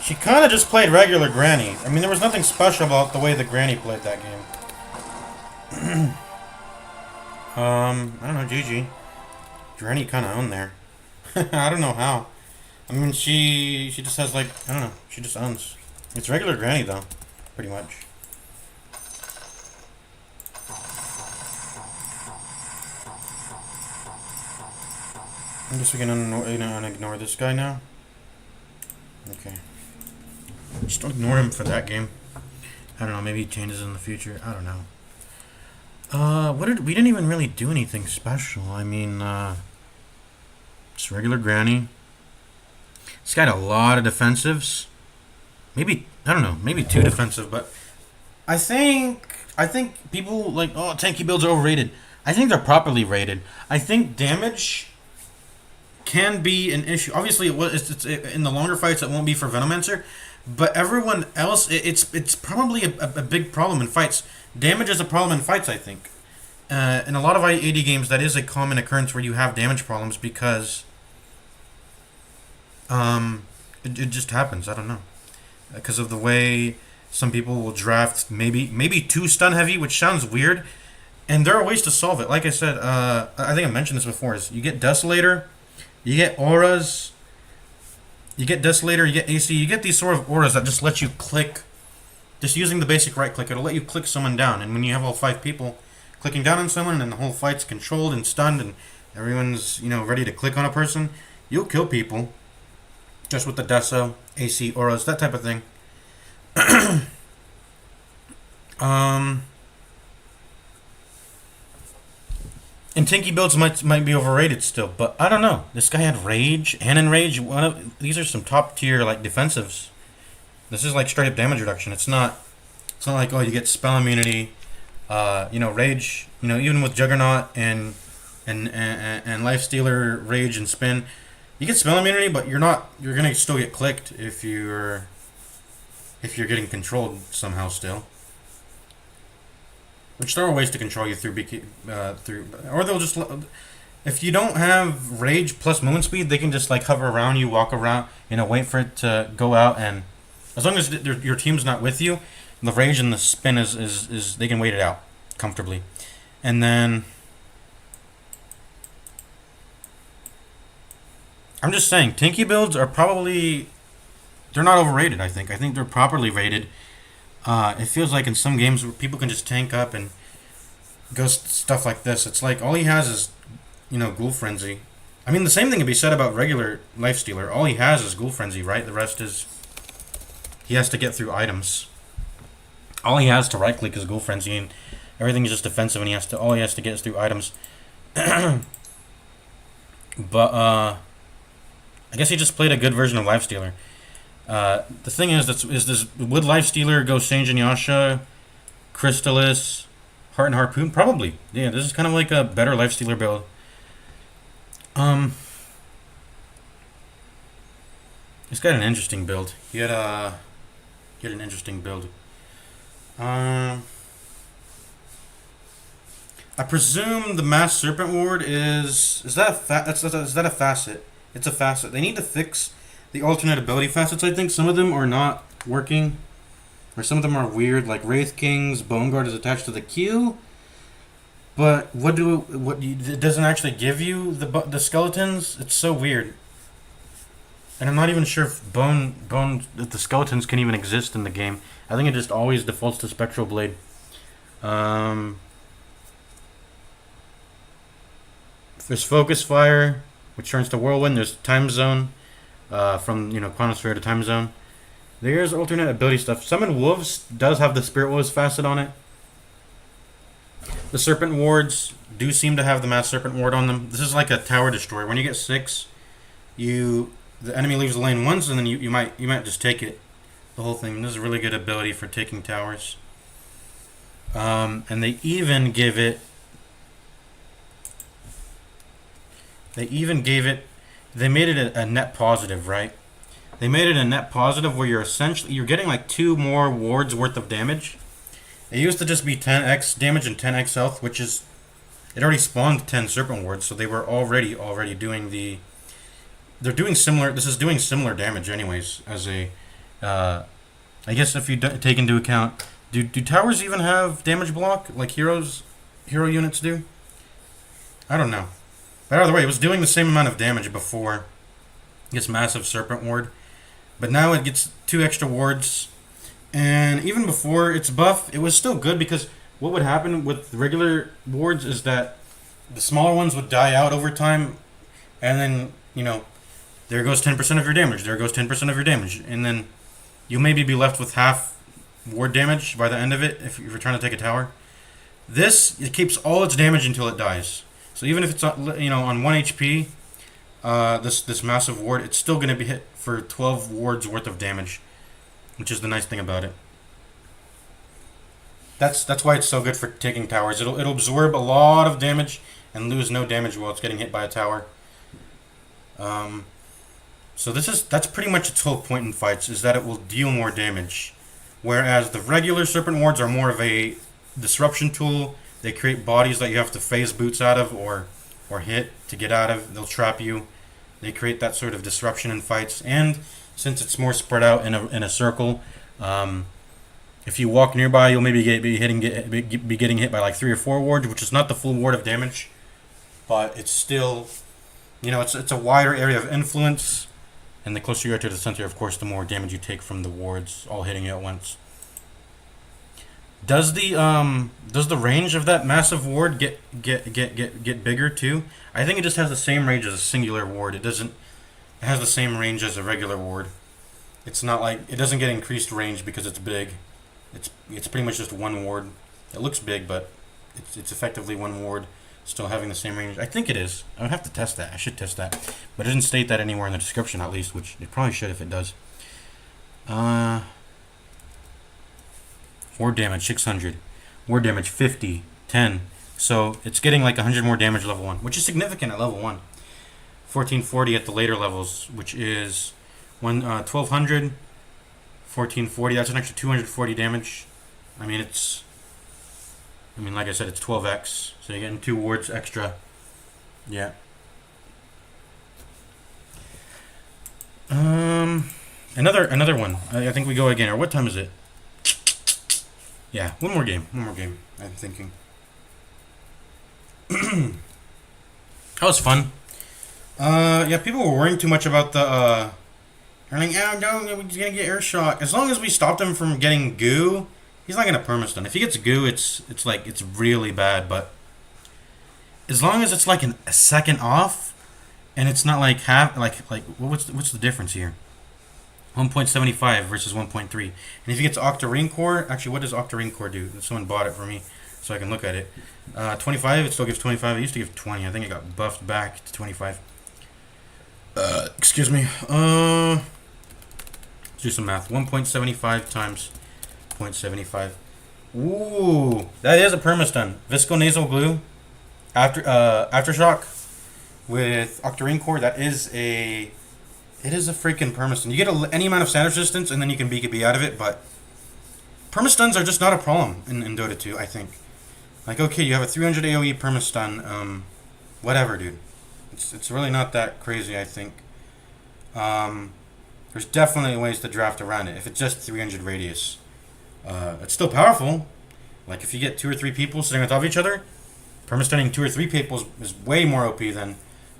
She kind of just played regular Granny. I mean, there was nothing special about the way the Granny played that game. I don't know, GG. Granny kind of owned there. I don't know how. I mean, she just has like, I don't know, she just owns. It's regular Granny though, pretty much. I guess we can unignore this guy now. Okay. Just don't ignore him for that game. I don't know, maybe he changes in the future. I don't know. We didn't even really do anything special. I mean, just regular Granny. It's got a lot of defensives. Maybe I don't know. Maybe two defensive, but I think people like tanky builds are overrated. I think they're properly rated. I think damage can be an issue. Obviously, it's in the longer fights it won't be for Venomancer, but everyone else it's probably a big problem in fights. Damage is a problem in fights. I think in a lot of AD games that is a common occurrence where you have damage problems because it just happens. I don't know because of the way some people will draft maybe too stun heavy, which sounds weird. And there are ways to solve it. Like I said, I think I mentioned this before. Is you get Desolator, you get auras, you get Desolator, you get AC, you get these sort of auras that just let you click. Just using the basic right click, it'll let you click someone down. And when you have all 5 people clicking down on someone, and the whole fight's controlled and stunned, and everyone's ready to click on a person, you'll kill people just with the Deso, AC, auras, that type of thing. um. And Tinky builds might be overrated still, but I don't know. This guy had Rage and Enrage. These are some top tier like defensives. This is like straight up damage reduction. It's not like you get spell immunity. Rage. Even with Juggernaut and Life Stealer, Rage and Spin, you get spell immunity, but you're gonna still get clicked if you're getting controlled somehow still. Which there are ways to control you through or they'll just if you don't have rage plus movement speed, they can just like hover around you, walk around, wait for it to go out, and as long as your team's not with you, the rage and the spin is they can wait it out comfortably, and then I'm just saying Tinky builds are probably they're not overrated. I think they're properly rated. It feels like in some games where people can just tank up and go stuff like this. It's like all he has is, Ghoul Frenzy. I mean, the same thing can be said about regular Life Stealer. All he has is Ghoul Frenzy, right? The rest is he has to get through items. All he has to right click is Ghoul Frenzy, and everything is just defensive. And all he has to get is through items. But I guess he just played a good version of Life Stealer. The thing is this would Life Stealer go Sange and Yasha, Crystallis, Heart and Harpoon? Probably. Yeah, this is kind of like a better Life Stealer build. He's got an interesting build. He had an interesting build. I presume the Mass Serpent Ward is that a facet? It's a facet. They need to fix the alternate ability facets. I think some of them are not working, or some of them are weird. Like Wraith King's Bone Guard is attached to the Q, but it doesn't actually give you the skeletons. It's so weird, and I'm not even sure if the skeletons can even exist in the game. I think it just always defaults to Spectral Blade. There's Focus Fire, which turns to Whirlwind. There's Time Zone. From Quantum Sphere to Time Zone. There's alternate ability stuff. Summon Wolves does have the Spirit Wolves facet on it. The Serpent Wards do seem to have the Mass Serpent Ward on them. This is like a tower destroyer. When you get 6, the enemy leaves the lane once, and then you might just take it, the whole thing. This is a really good ability for taking towers. And they even gave it. They made it a net positive, right? They made it a net positive where you're getting like 2 more wards worth of damage. It used to just be 10x damage and 10x health, which is it already spawned 10 serpent wards, so they were already doing they're doing similar. This is doing similar damage anyways. As a, I guess if you take into account, do towers even have damage block like hero units do? I don't know. But either way, it was doing the same amount of damage before it gets massive Serpent Ward. But now it gets 2 extra wards. And even before its buff, it was still good because what would happen with regular wards is that the smaller ones would die out over time. And then, there goes 10% of your damage. There goes 10% of your damage. And then you'll maybe be left with half ward damage by the end of it if you're trying to take a tower. It keeps all its damage until it dies. So even if it's on 1 HP, this massive ward, it's still going to be hit for 12 wards worth of damage, which is the nice thing about it. That's why it's so good for taking towers. It'll absorb a lot of damage and lose no damage while it's getting hit by a tower. So that's pretty much its whole point in fights, is that it will deal more damage. Whereas the regular Serpent Wards are more of a disruption tool. They create bodies that you have to phase boots out of or hit to get out of. They'll trap you. They create that sort of disruption in fights. And since it's more spread out in a circle, if you walk nearby, you'll maybe be getting hit by like 3 or 4 wards, which is not the full ward of damage, but it's still, it's a wider area of influence. And the closer you are to the center, of course, the more damage you take from the wards all hitting you at once. Does the range of that massive ward get bigger too? I think it just has the same range as a singular ward. It has the same range as a regular ward. It's not like it doesn't get increased range because it's big. It's pretty much just one ward. It looks big, but it's effectively one ward, still having the same range. I think it is. I would have to test that. I should test that. But it didn't state that anywhere in the description, at least, which it probably should if it does. Ward damage 600. Ward damage 50. 10. So it's getting like 100 more damage level 1, which is significant at level 1. 1440 at the later levels, which is 1200. 1440. That's an extra 240 damage. Like I said, it's 12x, so you're getting 2 wards extra. Yeah. Another one. I think we go again. Or what time is it? Yeah, one more game. I'm thinking. That was fun. Yeah, people were worrying too much about the. They're like, oh no, he's gonna get air shot. As long as we stopped him from getting goo, he's not gonna permastun. If he gets goo, it's really bad. But as long as it's like a second off, and it's not like half, what's the difference here? 1.75 versus 1.3. And if he gets Octarine Core, actually, what does Octarine Core do? Someone bought it for me, so I can look at it. 25. It still gives 25. It used to give 20. I think it got buffed back to 25. Excuse me. Let's do some math. 1.75 times 0.75. Ooh, that is a permastun. Visconasal glue, aftershock with Octarine Core. It is a freaking permastun. You get any amount of standard resistance, and then you can BKB out of it. But permastuns are just not a problem in Dota 2. I think. Like, okay, you have a 300 AOE permastun. Whatever, dude. It's really not that crazy. I think. There's definitely ways to draft around it. If it's just 300 radius, it's still powerful. Like if you get 2 or 3 people sitting on top of each other, permastunning 2 or 3 people is way more OP than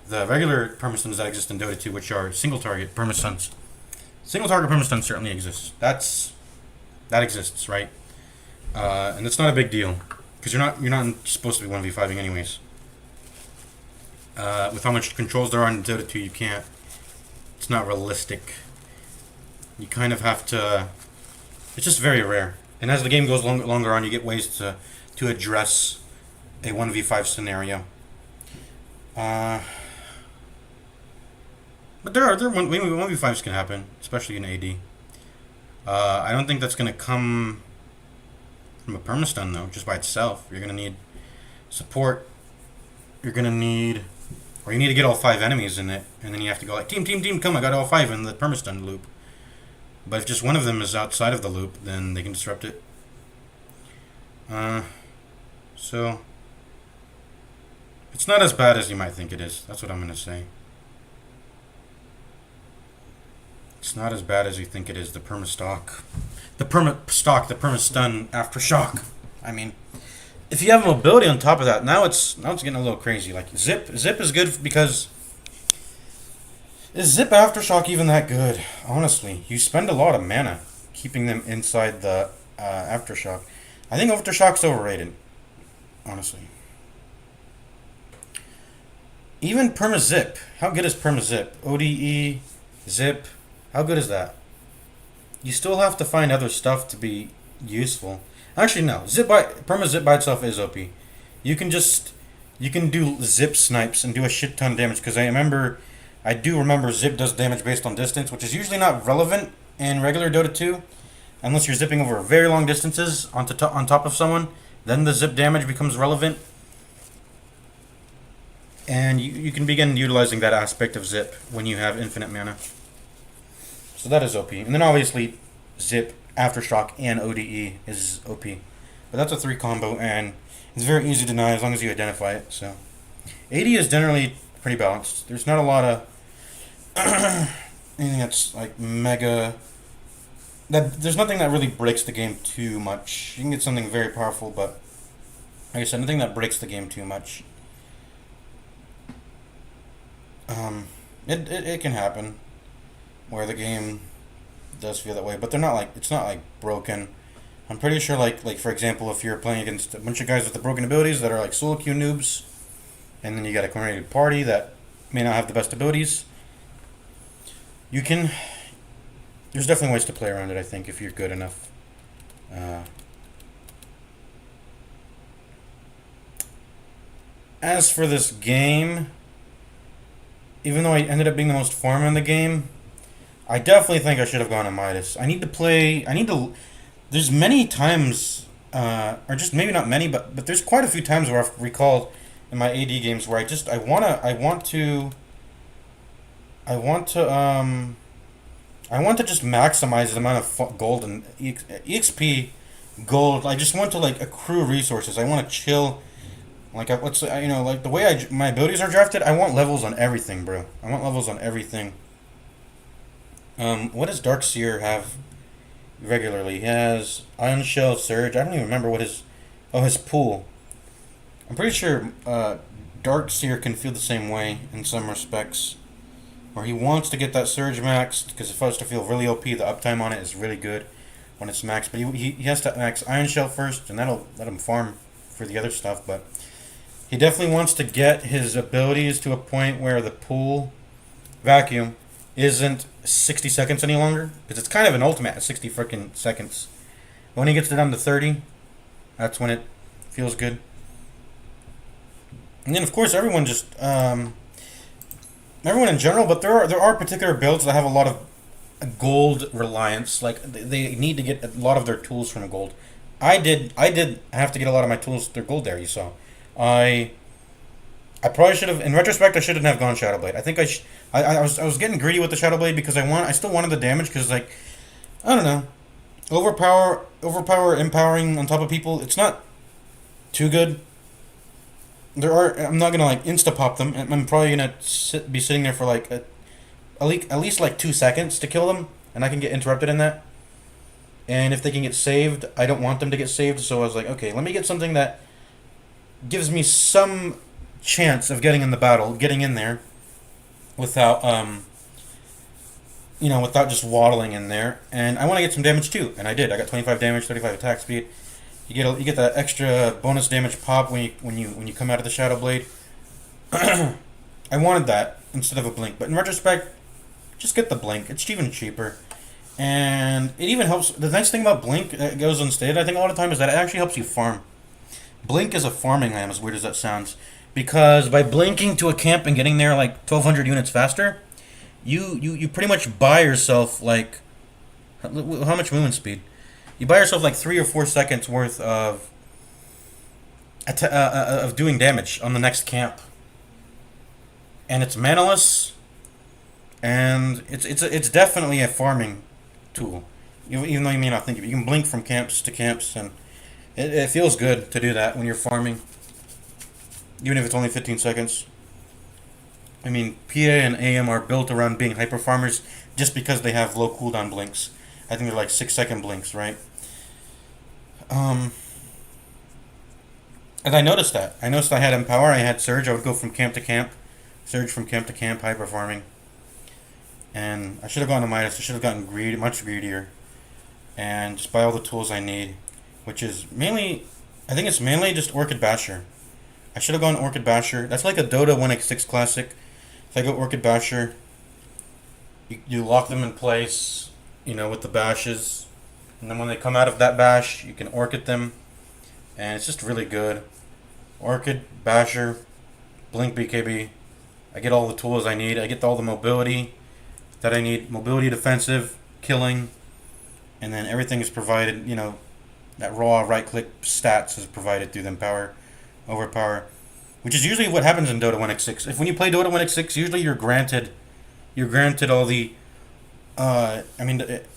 the regular permastuns that exist in Dota 2, which are single target permastuns. Single target permastun certainly exists. That exists, right? And it's not a big deal because you're not supposed to be 1v5ing anyways. With how much controls there are in Dota 2, you can't. It's not realistic. You kind of have to. It's just very rare. And as the game goes longer on, you get ways to address a 1v5 scenario. But there are 1v5s can happen, especially in AD. I don't think that's gonna come from a permastun though, just by itself. You're gonna need support. You're gonna need, or you need to get all 5 enemies in it, and then you have to go like team, come! I got all 5 in the permastun loop. But if just one of them is outside of the loop, then they can disrupt it. So it's not as bad as you might think it is. That's what I'm gonna say. It's not as bad as you think it is. The permastun aftershock. I mean, if you have mobility on top of that, now it's getting a little crazy. Like zip is good because is zip aftershock even that good? Honestly, you spend a lot of mana keeping them inside the aftershock. I think aftershock's overrated. Honestly, even permazip. How good is permazip? ODE, zip. How good is that? You still have to find other stuff to be useful. Actually, no. Permazip by itself is OP. You can do zip snipes and do a shit ton of damage. Because I remember I do remember zip does damage based on distance, which is usually not relevant in regular Dota 2, unless you're zipping over very long distances on top of someone. Then the zip damage becomes relevant, and you can begin utilizing that aspect of zip when you have infinite mana. So that is OP. And then obviously, zip, aftershock, and ODE is OP. But that's a 3 combo, and it's very easy to deny as long as you identify it. So AD is generally pretty balanced. There's not a lot of anything that's like mega. There's nothing that really breaks the game too much. You can get something very powerful, but like I said, nothing that breaks the game too much. It can happen where the game does feel that way, but they're not like it's not like broken. I'm pretty sure like for example, if you're playing against a bunch of guys with the broken abilities that are like solo queue noobs, and then you got a coordinated party that may not have the best abilities, you can. There's definitely ways to play around it. I think if you're good enough. As for this game, even though I ended up being the most farm in the game, I definitely think I should have gone to Midas. I need to play. I need to. There's many times, or just maybe not many, but there's quite a few times where I've recalled in my AD games where I want to just maximize the amount of gold and EXP gold. I just want to like accrue resources. I want to chill. Like like the way my abilities are drafted. I want levels on everything, bro. I want levels on everything. What does Dark Seer have regularly? He has Iron Shell, Surge. I don't even remember what his pool. I'm pretty sure Dark Seer can feel the same way in some respects. Or he wants to get that Surge maxed, because if I was to feel really OP, the uptime on it is really good when it's maxed. But he has to max Iron Shell first, and that'll let him farm for the other stuff. But he definitely wants to get his abilities to a point where the pool vacuum isn't 60 seconds any longer, because it's kind of an ultimate at 60 freaking seconds. When he gets it down to 30, that's when it feels good. And then of course everyone in general, but there are particular builds that have a lot of gold reliance. Like they need to get a lot of their tools from gold. I did have to get a lot of my tools through gold there. You saw, I probably should have. In retrospect, I shouldn't have gone Shadow Blade. I think I was getting greedy with the Shadow Blade because I still wanted the damage because like I don't know, overpower empowering on top of people. It's not too good. I'm not gonna like insta pop them. I'm probably gonna be sitting there for like at least like 2 seconds to kill them, and I can get interrupted in that. And if they can get saved, I don't want them to get saved. So I was like, okay, let me get something that gives me some chance of getting in the battle, getting in there, without without just waddling in there. And I want to get some damage too, and I did. I got 25 damage, 35 attack speed. You get that extra bonus damage pop when you come out of the Shadow Blade. I wanted that instead of a blink, but in retrospect, just get the blink. It's even cheaper, and it even helps. The nice thing about blink that goes unstated, I think, a lot of time is that it actually helps you farm. Blink is a farming item, as weird as that sounds, because by blinking to a camp and getting there like 1,200 units faster, you pretty much buy yourself like how much movement speed? You buy yourself like 3 or 4 seconds worth of doing damage on the next camp, and it's manaless, and it's definitely a farming tool. Even though you may not think of it, you can blink from camps to camps, and it feels good to do that when you're farming, even if it's only 15 seconds. I mean, PA and AM are built around being hyper farmers just because they have low cooldown blinks. I think they're like 6-second blinks, right? And I noticed that. I noticed I had Empower, I had Surge. I would go from camp to camp, Surge from camp to camp, hyper farming. And I should have gone to Midas. I should have gotten much greedier, and just buy all the tools I need, which is mainly, I think it's mainly just Orchid Basher. I should have gone Orchid Basher. That's like a Dota 1x6 classic. If I go Orchid Basher, you lock them in place, with the bashes. And then when they come out of that bash, you can Orchid them. And it's just really good. Orchid, Basher, Blink BKB, I get all the tools I need. I get all the mobility that I need. Mobility, defensive, killing, and then everything is provided, you know, that raw right-click stats is provided through them. Power, overpower, which is usually what happens in Dota 1x6. If when you play Dota 1x6, usually you're granted all the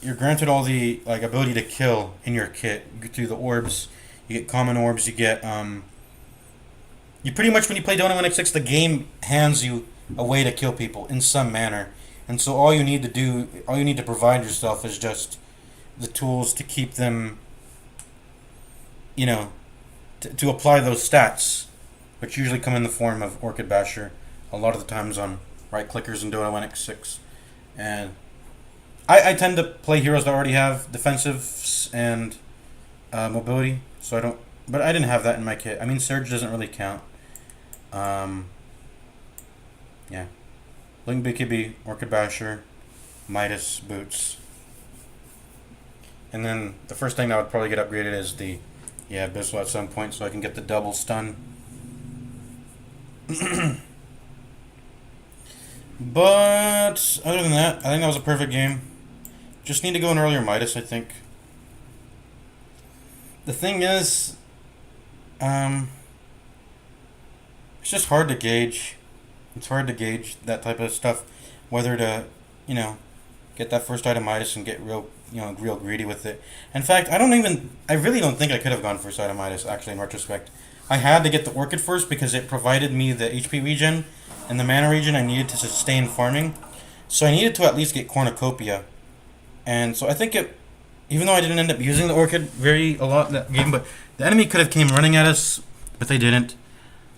you're granted all the like ability to kill in your kit. You get through the orbs, you get common orbs, you get you pretty much when you play Dota 1x6, the game hands you a way to kill people in some manner, and so all you need to provide yourself is just the tools to keep them, you know, to apply those stats, which usually come in the form of Orchid Basher, a lot of the times on right clickers in Dota 1x6, and I tend to play heroes that already have defensives and mobility, so I don't. But I didn't have that in my kit. I mean, Surge doesn't really count. Yeah. Link BKB, Orchid Basher, Midas, Boots. And then the first thing that would probably get upgraded is the Abyssal at some point, so I can get the double stun. But other than that, I think that was a perfect game. Just need to go an earlier Midas, I think. The thing is, it's just hard to gauge. It's hard to gauge that type of stuff, whether to, you know, get that first item Midas and get real greedy with it. In fact, I really don't think I could have gone first item Midas, actually, in retrospect. I had to get the Orchid first because it provided me the HP regen and the mana regen I needed to sustain farming. So I needed to at least get Cornucopia. And so I think even though I didn't end up using the Orchid a lot in that game, but the enemy could have came running at us, but they didn't.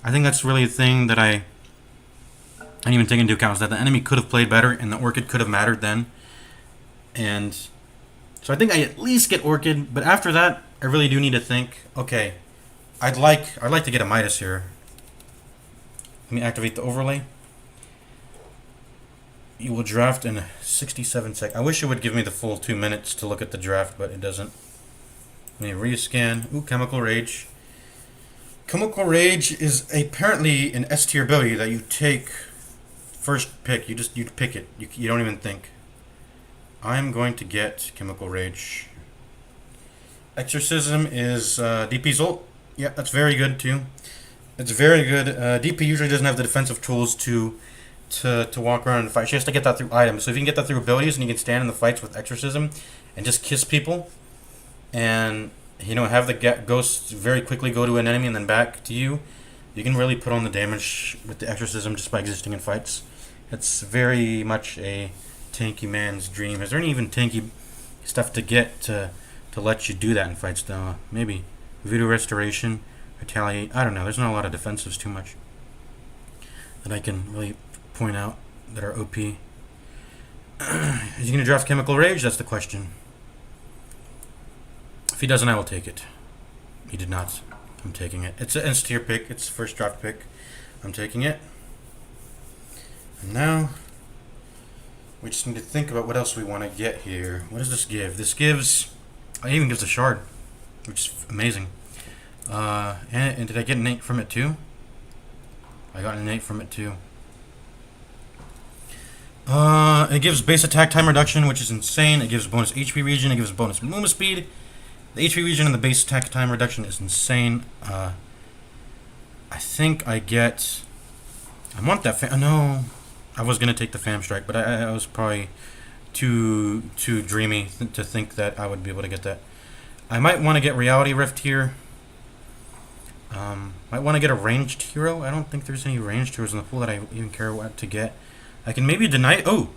I think that's really a thing that I didn't even take into account, is that the enemy could have played better and the Orchid could have mattered then. And so I think I at least get Orchid, but after that, I really do need to think, okay, I'd like to get a Midas here. Let me activate the overlay. You will draft in 67 seconds. I wish it would give me the full 2 minutes to look at the draft, but it doesn't. Let me rescan. Ooh, Chemical Rage. Chemical Rage is apparently an S tier ability that you take first pick. You pick it. You don't even think. I'm going to get Chemical Rage. Exorcism is DP's ult. Yeah, that's very good too. It's very good. DP usually doesn't have the defensive tools to walk around and fight. She has to get that through items. So if you can get that through abilities and you can stand in the fights with Exorcism and just kiss people and, you know, have the ghosts very quickly go to an enemy and then back to you, you can really put on the damage with the Exorcism just by existing in fights. It's very much a tanky man's dream. Is there any even tanky stuff to get to let you do that in fights though? Maybe Voodoo Restoration, Retaliate. I don't know. There's not a lot of defensives too much that I can really point out that are OP. Is he going to draft Chemical Rage? That's the question. If he doesn't, I will take it. He did not. I'm taking it. It's an S-tier pick. It's first draft pick. I'm taking it. And now we just need to think about what else we want to get here. What does this give? This gives... It even gives a shard, which is amazing. And did I get an 8 from it too? I got an 8 from it too. It gives base attack time reduction, which is insane. It gives bonus HP regen. It gives bonus movement speed. The HP regen and the base attack time reduction is insane. I think I get... I want that... No, I was going to take the Fam Strike, but I was probably too dreamy to think that I would be able to get that. I might want to get Reality Rift here. Might want to get a ranged hero. I don't think there's any ranged heroes in the pool that I even care what to get. I can maybe deny... Oh!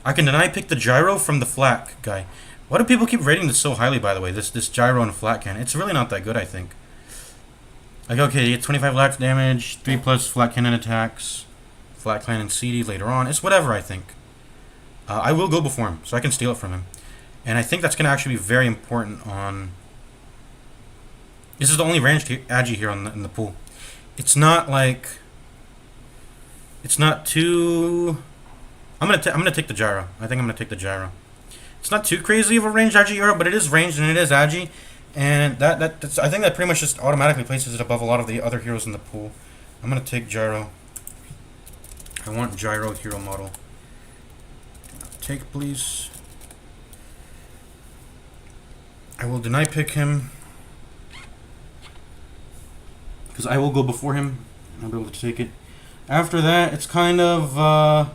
I can deny pick the Gyro from the Flak guy. Why do people keep rating this so highly, by the way? This Gyro and Flak cannon. It's really not that good, I think. Like, okay, you get 25 lax damage, 3 plus Flak cannon attacks, Flak cannon CD later on. It's whatever, I think. I will go before him, so I can steal it from him. And I think that's going to actually be very important on... This is the only ranged Agi here in the pool. It's not like... It's not too... I'm gonna take the Gyro. I think I'm gonna take the Gyro. It's not too crazy of a ranged Agi hero, but it is ranged and it is Agi. And that's, I think that pretty much just automatically places it above a lot of the other heroes in the pool. I'm gonna take Gyro. I want Gyro hero model. Take, please. I will deny pick him, because I will go before him. I'll be able to take it. After that, it's kind of,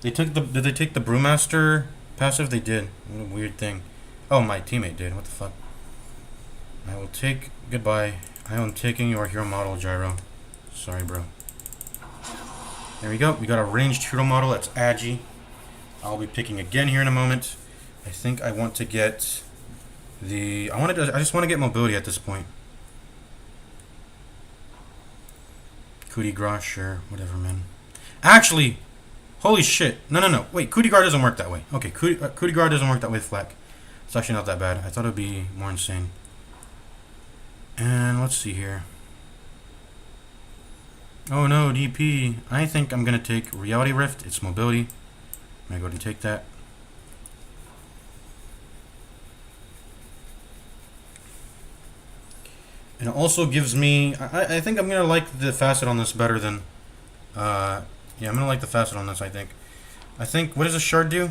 did they take the Brewmaster passive? They did. What a weird thing. Oh, my teammate did. What the fuck? I will take, goodbye. I am taking your hero model, Gyro. Sorry, bro. There we go. We got a ranged hero model. That's Agi. I'll be picking again here in a moment. I think I want to get the, I just want to get mobility at this point. Coup de grace, sure, whatever, man. Actually, holy shit. No. Wait, coup de grace doesn't work that way. Okay, coup de grace doesn't work that way with Fleck. It's actually not that bad. I thought it would be more insane. And let's see here. Oh no, DP. I think I'm going to take Reality Rift. It's mobility. I'm going to go ahead and take that. And it also gives me... I think I'm going to like the facet on this better than... yeah, I'm going to like the facet on this, I think. What does a shard do?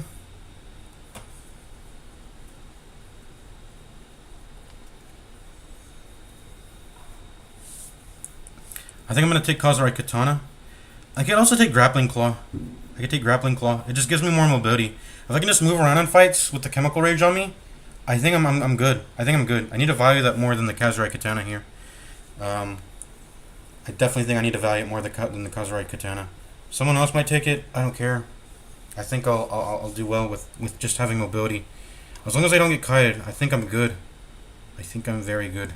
I think I'm going to take Kazurai Katana. I can also take Grappling Claw. It just gives me more mobility. If I can just move around in fights with the Chemical Rage on me, I think I'm good. I need to value that more than the Kazurai Katana here. I definitely think I need to value it more than the Kazurai Katana. Someone else might take it. I don't care. I think I'll do well with just having mobility. As long as I don't get kited, I think I'm good. I think I'm very good.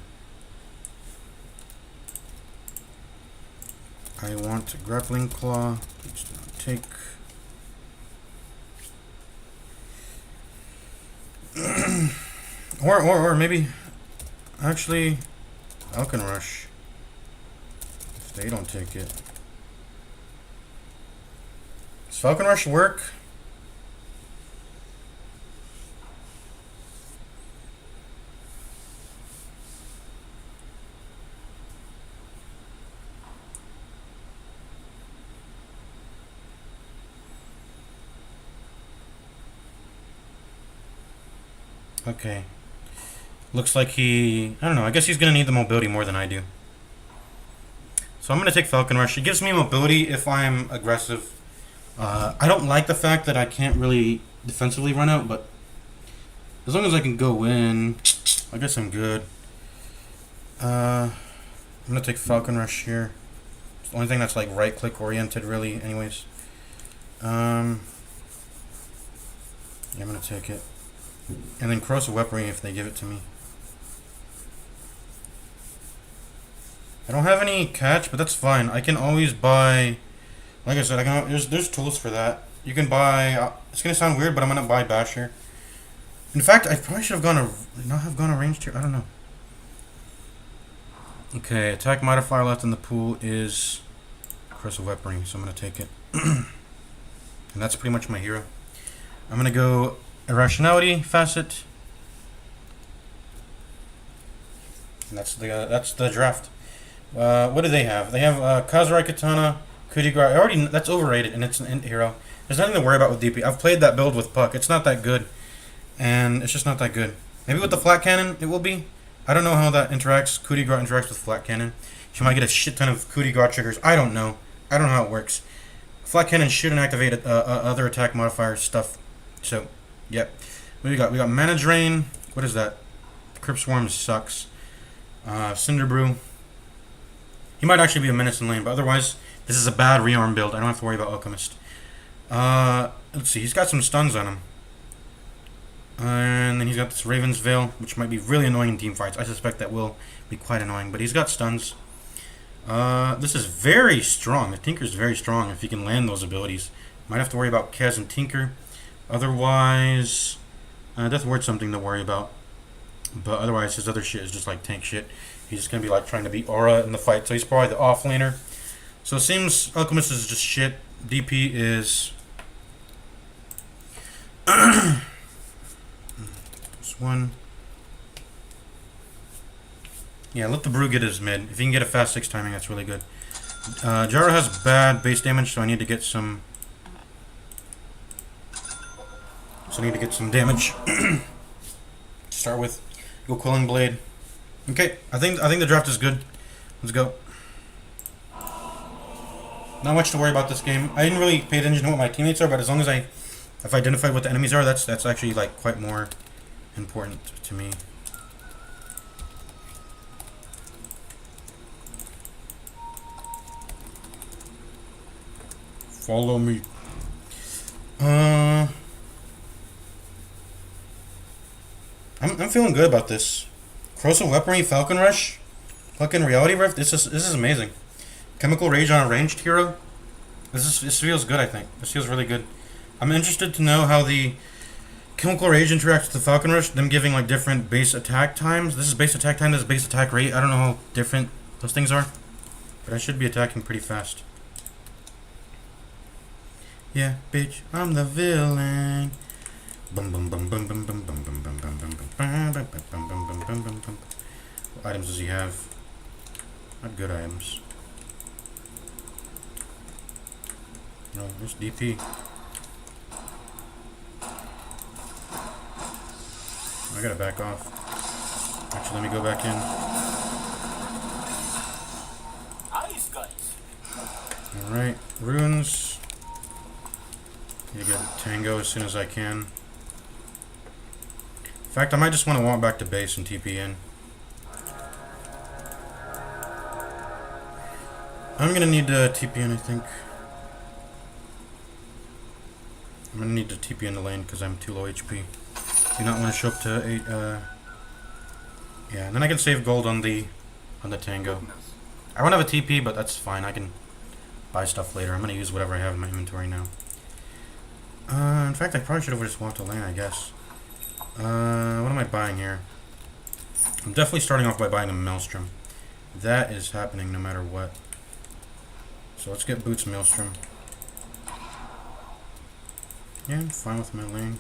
I want Grappling Claw. Please do not take. or maybe actually Falcon Rush. If they don't take it. Does Falcon Rush work? Okay. Looks like I don't know, I guess he's going to need the mobility more than I do. So I'm going to take Falcon Rush. It gives me mobility if I'm aggressive. I don't like the fact that I can't really defensively run out, but as long as I can go in, I guess I'm good. I'm going to take Falcon Rush here. It's the only thing that's like right-click oriented, really, anyways. Yeah, I'm going to take it. And then Corrosive Weaponry if they give it to me. I don't have any catch, but that's fine. I can always buy... Like I said, there's tools for that. You can buy... it's going to sound weird, but I'm going to buy Basher. In fact, I probably should have not have gone a ranged here. I don't know. Okay, attack modifier left in the pool is Corrosive Weaponry, so I'm going to take it. And that's pretty much my hero. I'm going to go... Irrationality facet, and that's the draft. What do they have? They have Kazurai Katana, Kudigar. That's overrated, and it's an int hero. There's nothing to worry about with DP. I've played that build with Puck. It's not that good, and it's just not that good. Maybe with the flat cannon it will be. I don't know how that interacts. Kudigar interacts with flat cannon. She might get a shit ton of Kudigar triggers. I don't know how it works. Flat cannon shouldn't activate other attack modifier stuff. So. Yep. What do we got? We got Mana Drain. What is that? Crypt Swarm sucks. Cinder Brew. He might actually be a menace in lane, but otherwise, this is a bad rearm build. I don't have to worry about Alchemist. Let's see. He's got some stuns on him. And then he's got this Raven's Veil, which might be really annoying in team fights. I suspect that will be quite annoying, but he's got stuns. This is very strong. The Tinker's very strong if he can land those abilities. Might have to worry about Kaz and Tinker. Otherwise, Death Ward's something to worry about. But otherwise, his other shit is just like tank shit. He's just going to be like trying to beat Aura in the fight. So he's probably the off laner. So it seems Alchemist is just shit. DP is... this one. Yeah, let the Brew get his mid. If he can get a fast 6 timing, that's really good. Gyro has bad base damage, so I need to get some... damage. Start with go Quelling Blade. Okay, I think the draft is good. Let's go. Not much to worry about this game. I didn't really pay attention to what my teammates are, but as long as I've identified what the enemies are, that's actually like quite more important to me. Follow me. I'm feeling good about this. Corrosive Weaponry, Falcon Rush, fucking Reality Rift. This is amazing. Chemical Rage on a ranged hero. This feels good. I think this feels really good. I'm interested to know how the Chemical Rage interacts with the Falcon Rush. Them giving like different base attack times. This is base attack time. This is base attack rate. I don't know how different those things are, but I should be attacking pretty fast. Yeah, bitch, I'm the villain. Bum bum bum bum bum bum bum bum bum bum bum bum bum bum bum bum bum. What items does he have? Not good items. No, there's DP. I gotta back off. Actually, let me go back in. Alright, runes. Need to get Tango as soon as I can. In fact, I might just want to walk back to base and TP in. I'm gonna need to TP in, I think. I'm gonna need to TP in the lane because I'm too low HP. Do not want to show up to 8. Yeah, and then I can save gold on the Tango. I won't have a TP, but that's fine. I can buy stuff later. I'm gonna use whatever I have in my inventory now. In fact, I probably should have just walked the lane, I guess. What am I buying here? I'm definitely starting off by buying a Maelstrom. That is happening no matter what. So let's get Boots Maelstrom. Yeah, I'm fine with my lane.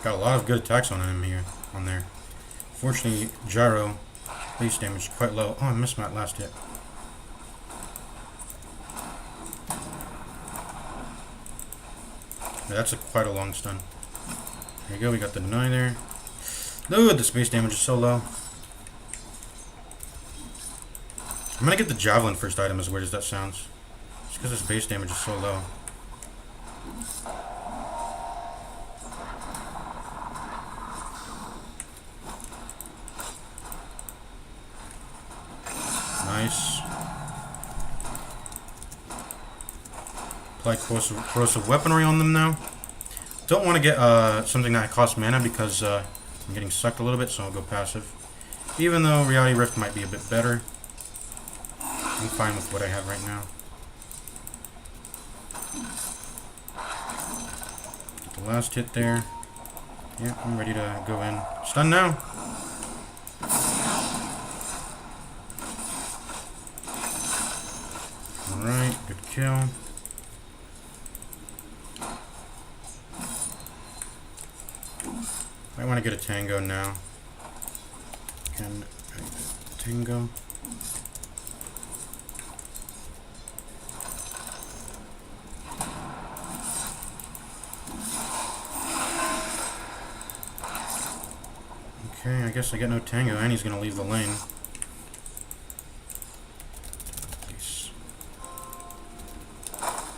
Got a lot of good attacks on him here, on there. Fortunately, Gyro base damage is quite low. Oh, I missed my last hit. Yeah, that's quite a long stun. There you go, we got the deny there. Dude, the space damage is so low. I'm gonna get the Javelin first item, as weird as that sounds. Just because this base damage is so low. Nice. Apply corrosive weaponry on them now. Don't want to get something that costs mana because I'm getting sucked a little bit, so I'll go passive. Even though Reality Rift might be a bit better, I'm fine with what I have right now. Get the last hit there. Yeah, I'm ready to go in. Stun now. Alright, good kill. I want to get a Tango now. Can I get a Tango? Okay, I guess I get no Tango, and he's gonna leave the lane.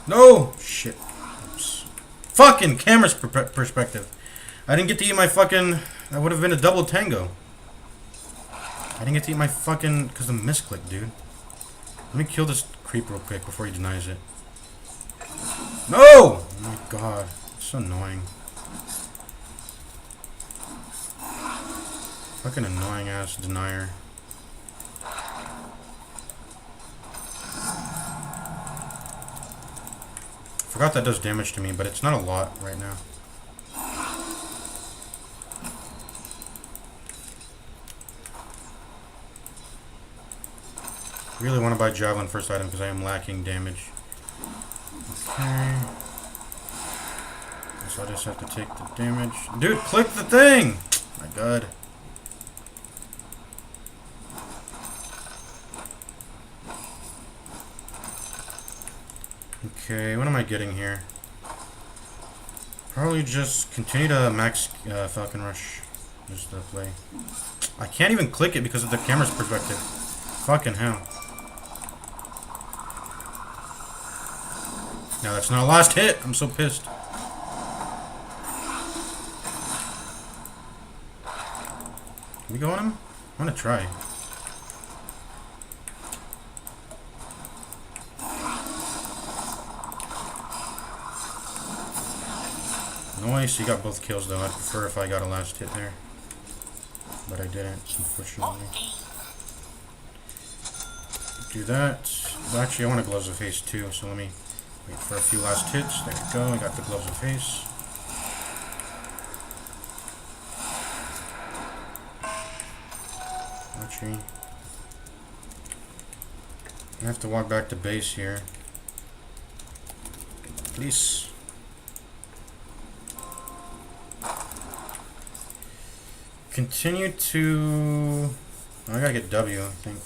No! Shit. Oops. Fucking camera's perspective. I didn't get to eat my fucking... That would have been a double Tango. I didn't get to eat my fucking... Because of misclick, dude. Let me kill this creep real quick before he denies it. No! Oh my god. It's so annoying. Fucking annoying ass denier. Forgot that does damage to me, but it's not a lot right now. Really want to buy javelin first item because I am lacking damage. Okay. So I just have to take the damage. Dude, click the thing! My god. Okay, what am I getting here? Probably just continue to max Falcon Rush. Just to play. I can't even click it because of the camera's perspective. Fucking hell. No, that's not a last hit. I'm so pissed. Can we go on him? I want to try. Nice, you got both kills though. I'd prefer if I got a last hit there. But I didn't, unfortunately. Do that. Well, actually, I want a Gloves of Haste too, so let me wait for a few last hits. There we go, I got the Gloves of Haste. Archery. I have to walk back to base here. Please. Continue to... I gotta get W, I think.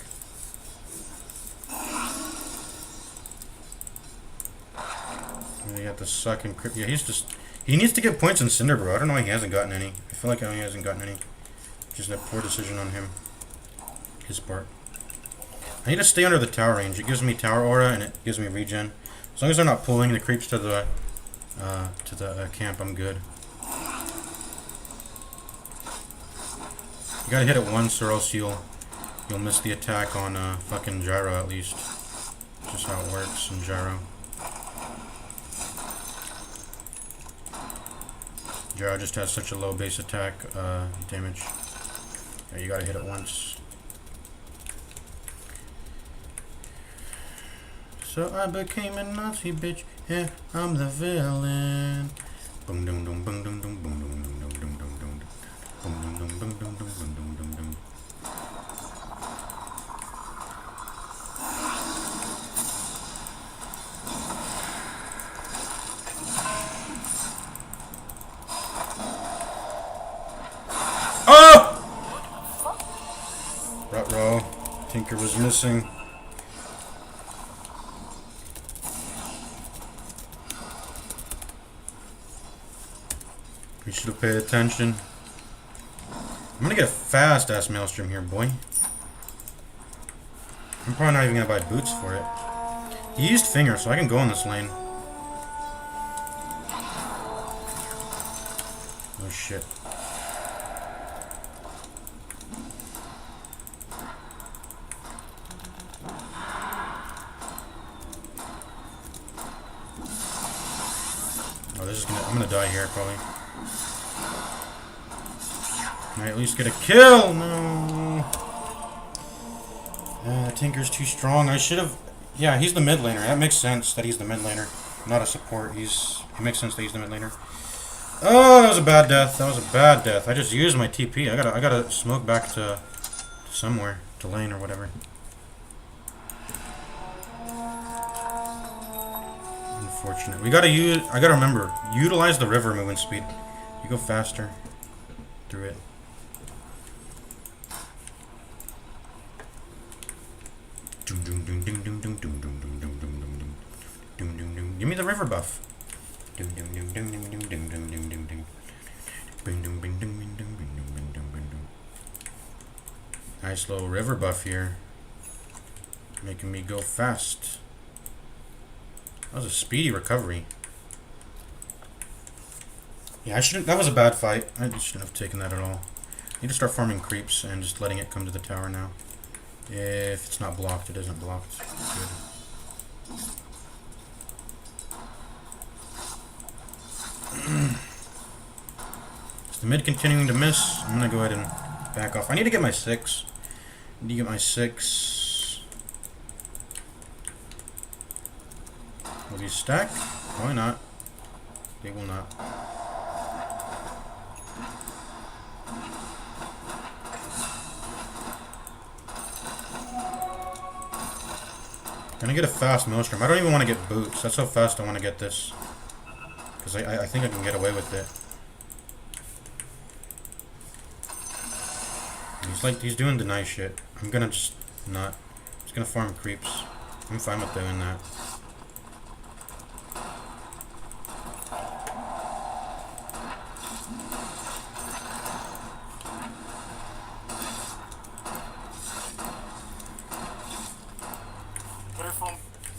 They got the suck and crypt. Yeah, he's just... He needs to get points in Cinder, bro. I don't know why he hasn't gotten any. I feel like he hasn't gotten any. Just a poor decision on him. His part. I need to stay under the tower range. It gives me tower aura and it gives me regen. As long as they're not pulling the creeps to the camp, I'm good. You gotta hit it once or else you'll miss the attack on fucking Gyro at least. Just how it works in Gyro. Gyro just has such a low base attack damage. Yeah, you gotta hit it once. So I became a Nazi bitch. Yeah, I'm the villain. Boom dum dum boom dum dum boom dum dum dum dum dum dum. Boom dum dum boom dum dum boom dum dum dum. Oh! Ruh-roh. Tinker was missing. You should have paid attention. I'm gonna get a fast-ass Maelstrom here, boy. I'm probably not even gonna buy boots for it. He used Finger, so I can go in this lane. Oh, shit. Oh, this is gonna... I'm gonna die here, probably. Can I at least get a kill? No. Tinker's too strong. I should have... Yeah, he's the mid laner. That makes sense that he's the mid laner. Not a support. It makes sense that he's the mid laner. Oh, that was a bad death. That was a bad death. I just used my TP. I gotta smoke back to somewhere. To lane or whatever. Unfortunate. We gotta use... I gotta remember. Utilize the river movement speed. You go faster through it. Give me the river buff. Nice little river buff here. Making me go fast. That was a speedy recovery. Yeah, I shouldn't. That was a bad fight. I just shouldn't have taken that at all. Need to start farming creeps and just letting it come to the tower now. If it's not blocked, it isn't blocked. Good. Is the mid continuing to miss? I'm gonna go ahead and back off. I need to get my 6. I need to get my 6. Will these stack? Probably not. They will not. Gonna get a fast Maelstrom. I don't even want to get boots. That's how fast I want to get this. Because I think I can get away with it. He's doing the nice shit. I'm gonna just not. He's gonna farm creeps. I'm fine with doing that.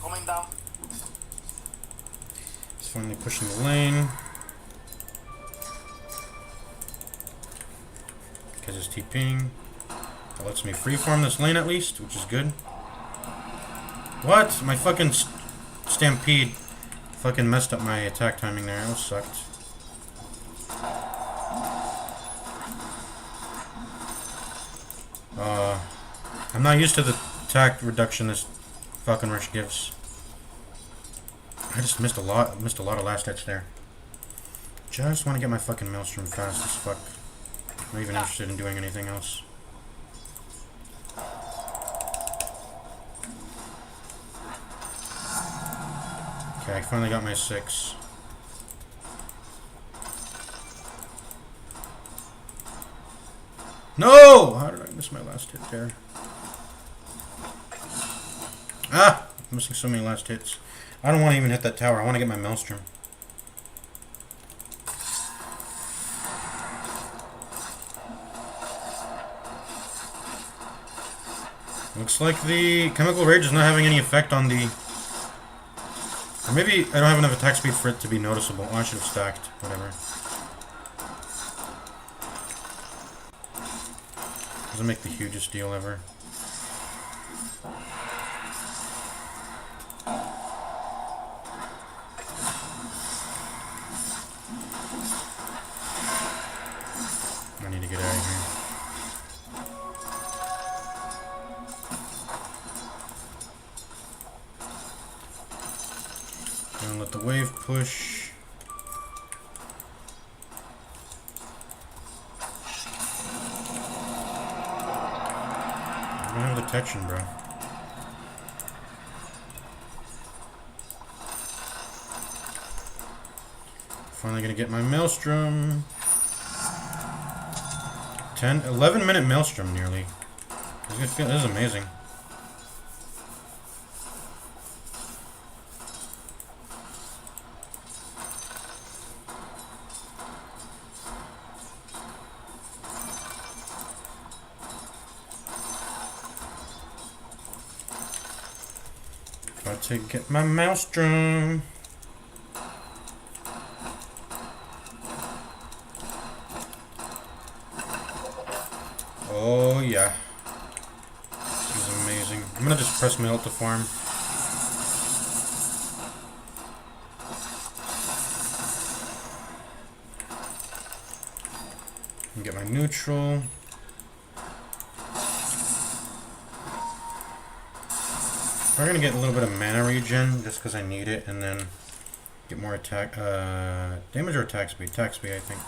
Coming down. He's finally pushing the lane. Because it's TPing. That lets me freeform this lane at least, which is good. What? My fucking Stampede fucking messed up my attack timing there. That sucked. I'm not used to the attack reduction this fucking rush gives. I just missed a lot of last hits there. Just want to get my fucking Maelstrom fast as fuck. I'm not even interested in doing anything else. Okay, I finally got my 6. No! How did I miss my last hit there? Ah! I'm missing so many last hits. I don't want to even hit that tower. I want to get my Maelstrom. Looks like the Chemical Rage is not having any effect on the... Or maybe I don't have enough attack speed for it to be noticeable. Oh, I should have stacked. Whatever. Doesn't make the hugest deal ever. I need to get out of here. Don't let the wave push. I don't have detection, bro. Finally gonna get my Maelstrom. 11-minute Maelstrom nearly. This is amazing. About to get my Maelstrom. Oh yeah. This is amazing. I'm gonna just press my ult to farm. And get my neutral. We're gonna get a little bit of mana regen just because I need it, and then get more attack, damage or attack speed? Attack speed, I think.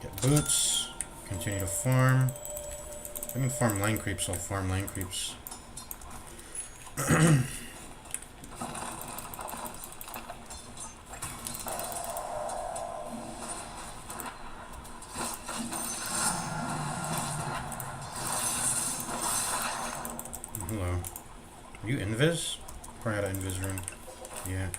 Get boots. Continue to farm. If I can farm lane creeps, I'll farm lane creeps. Hello. Are you invis? Probably out of invis room. Yeah.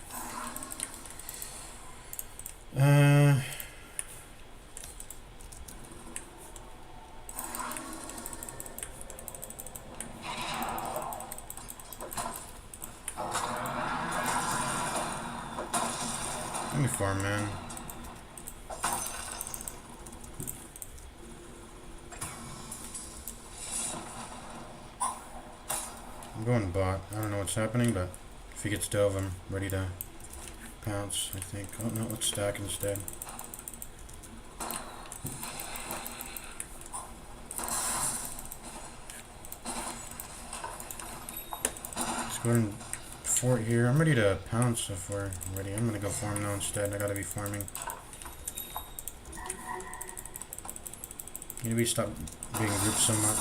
Let me farm, man. I'm going bot. I don't know what's happening, but if he gets dove, I'm ready to pounce, I think. Oh no, let's stack instead. Let's go ahead and fort here. I'm ready to pounce if we're ready. I'm gonna go farm now instead. I gotta be farming. Maybe stop being grouped so much.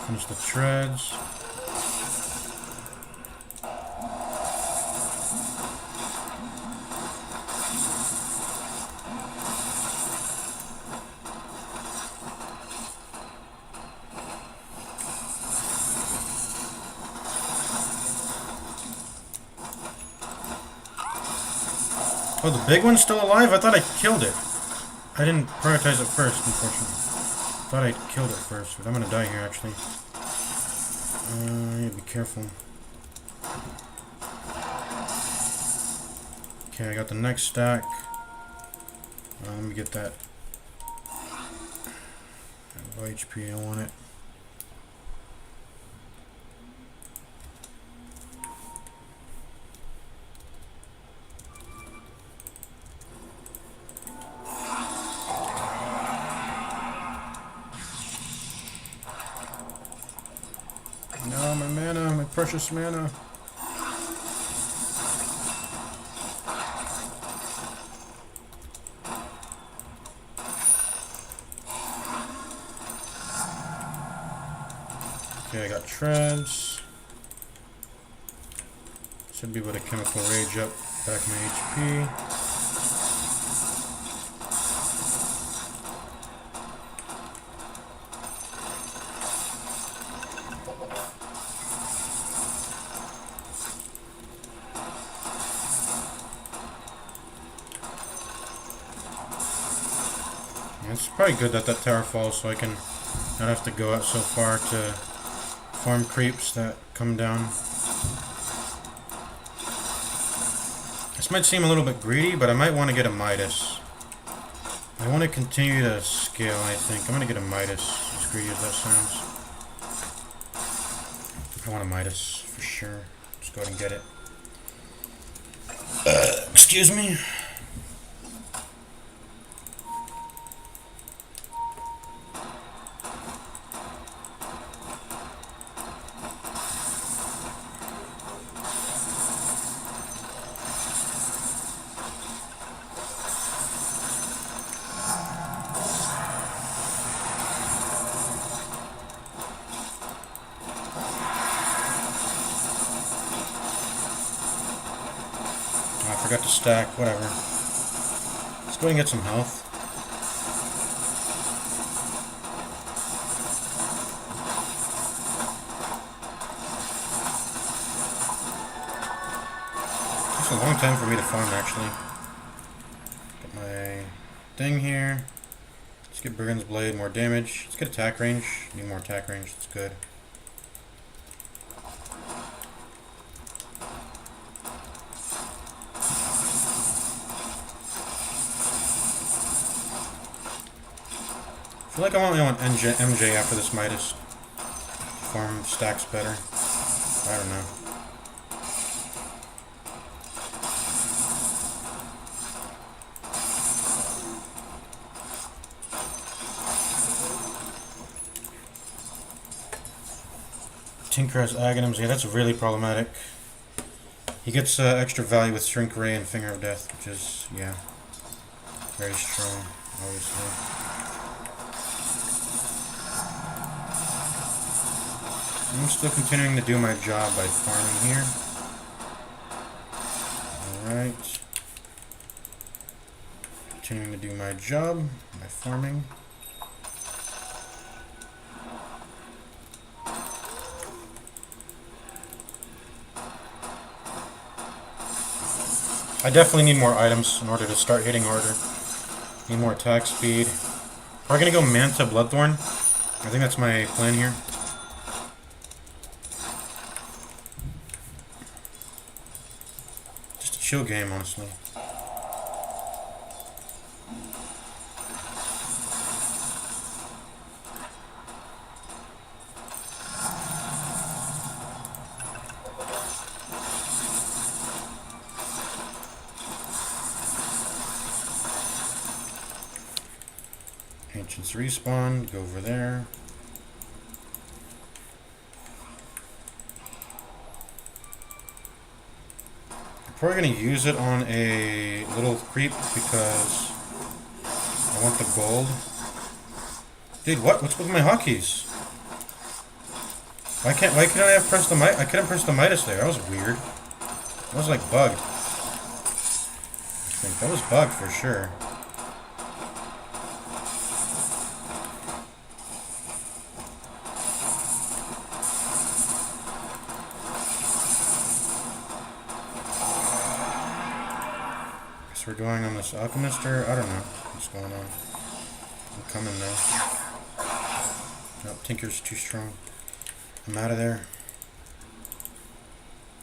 Finish the treads. Oh, the big one's still alive? I thought I killed it. I didn't prioritize it first, unfortunately. Thought I killed it first, but I'm gonna die here, actually. Yeah, be careful. Okay, I got the next stack. Let me get that. Low HP, I want it. No, my mana, my precious mana. Okay, I got treads. Should be able to chemical rage up back my HP. It's probably good that that tower falls so I can not have to go out so far to farm creeps that come down. This might seem a little bit greedy, but I might want to get a Midas. I want to continue to scale, I think. I'm going to get a Midas, as greedy as that sounds. I want a Midas, for sure. Just go ahead and get it. Excuse me. I forgot to stack, whatever. Let's go ahead and get some health. It's a long time for me to farm, actually. Get my thing here. Let's get Brigand's Blade, more damage. Let's get attack range. Need more attack range, that's good. I feel like I only want MJ after this Midas. Farm stacks better. I don't know. Tinker has Aghanims. Yeah, that's really problematic. He gets extra value with Shrink Ray and Finger of Death, which is, yeah, very strong, obviously. I'm still continuing to do my job by farming here. Alright. Continuing to do my job by farming. I definitely need more items in order to start hitting harder. Need more attack speed. We're gonna go Manta Bloodthorn. I think that's my plan here. Just a chill game, honestly. Ancients respawn, go over there. Probably gonna use it on a little creep because I want the gold. Dude, what's with my hotkeys? Why couldn't I have pressed the I couldn't press the Midas there. That was weird. That was like bugged. I think that was bugged for sure. Guess we're going on this alchemist, or I don't know what's going on. I'm coming now. Nope, Tinker's too strong. I'm out of there.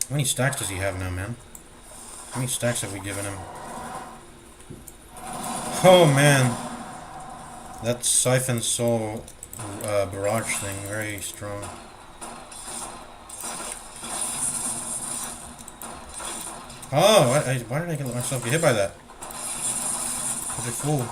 How many stacks does he have now, man? How many stacks have we given him? Oh, man. That Siphon Soul barrage thing, very strong. Oh, why did I let myself get hit by that? Such a fool.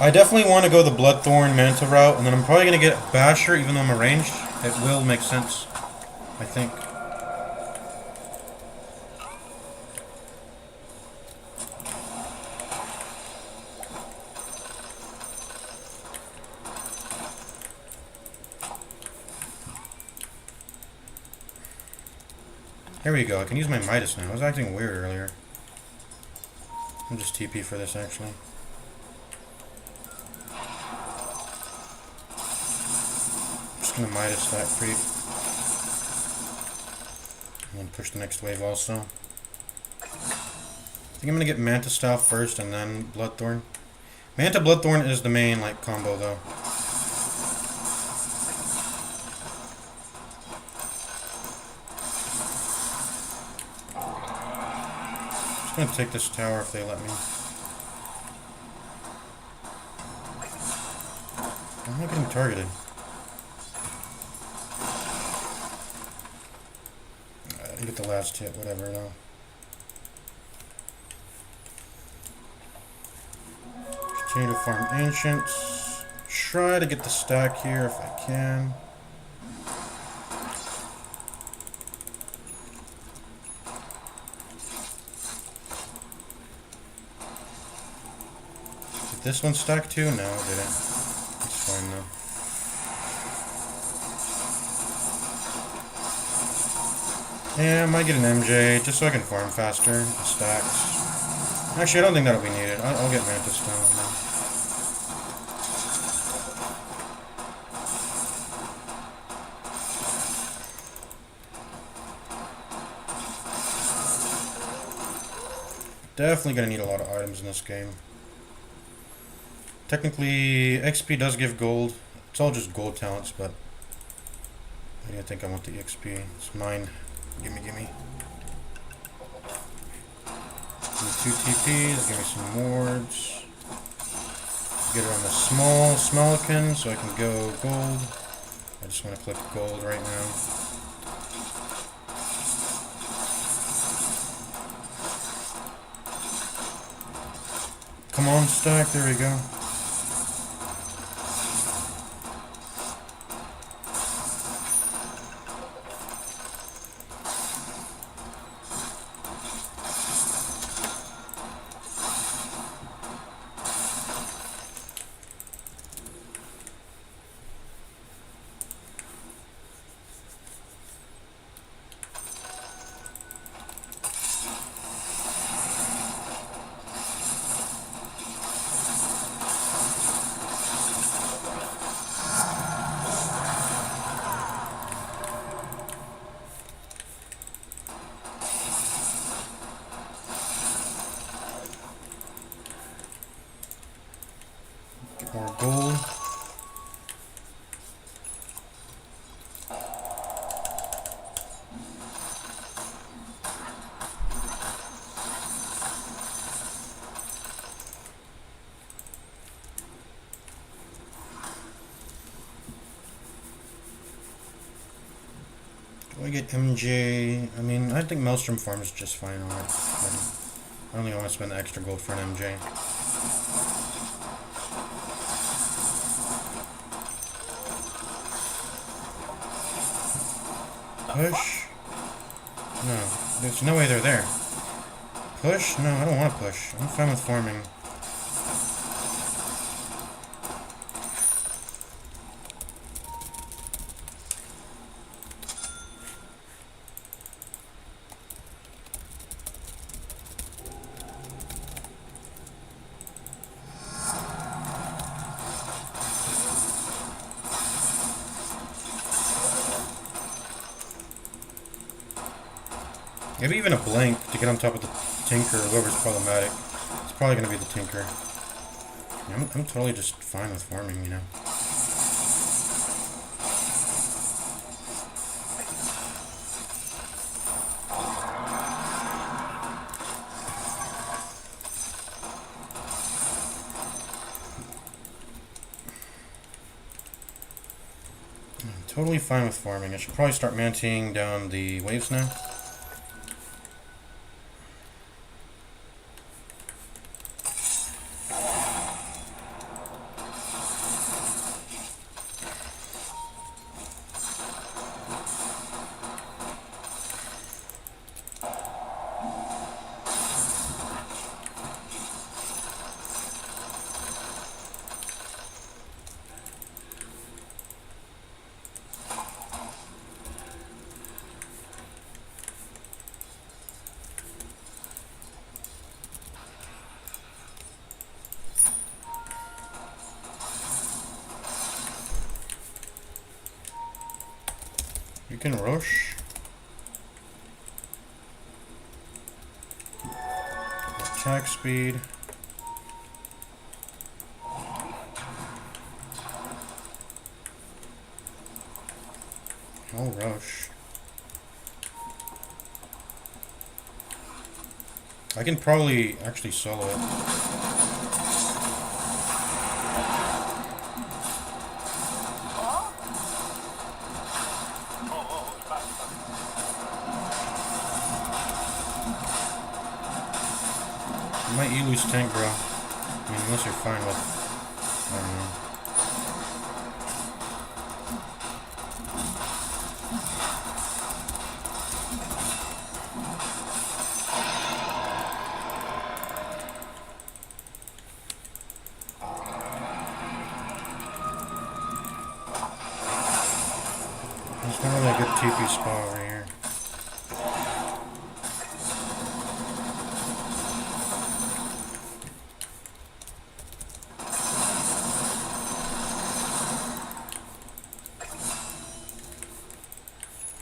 I definitely want to go the Bloodthorn Manta route, and then I'm probably going to get Basher, even though I'm a ranged. It will make sense, I think. Here we go, I can use my Midas now. I was acting weird earlier. I'm just TP for this, actually. I'm gonna Midas that creep. And then push the next wave also. I think I'm gonna get Manta Style first and then Bloodthorn. Manta Bloodthorn is the main like combo though. Just gonna take this tower if they let me. I'm not getting targeted. I get the last hit, whatever though. Continue to farm ancients. Try to get the stack here if I can. Did this one stack too? No, it didn't. It's fine though. Yeah, I might get an MJ, just so I can farm faster. The stacks. Actually, I don't think that'll be needed. I'll get Manta Stone now. Definitely gonna need a lot of items in this game. Technically, XP does give gold. It's all just gold talents, but I think I want the XP. It's mine. Gimme. Give me 2 TPs, give me some wards. Get her on the small Smellican so I can go gold. I just want to click gold right now. Come on, stack, there we go. More gold. Do I get MJ? I mean, I think Maelstrom farm is just fine on it. I don't think I want to spend the extra gold for an MJ. Push. No, there's no way they're there. Push? No, I don't want to push. I'm fine with farming. Maybe even a blank to get on top of the Tinker or whoever's problematic. It's probably going to be the Tinker. I'm totally just fine with farming, you know. I'm totally fine with farming. I should probably start manting down the waves now. You can rush. Attack speed. I'll rush. I can probably actually solo it. Might you lose tank, bro? I mean, unless you're fine with, I don't know. There's not really a good TP spot over here.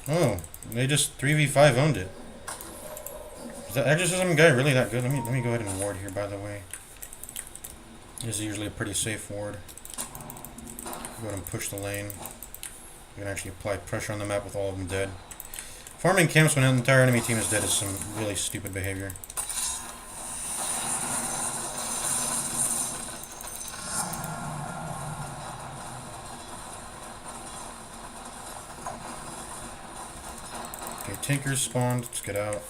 Oh, they just 3v5 owned it. Is that exorcism guy really that good? Let me go ahead and ward here, by the way. This is usually a pretty safe ward. Go ahead and push the lane. You can actually apply pressure on the map with all of them dead. Farming camps when an entire enemy team is dead is some really stupid behavior. Okay, Tinker's spawned. Let's get out.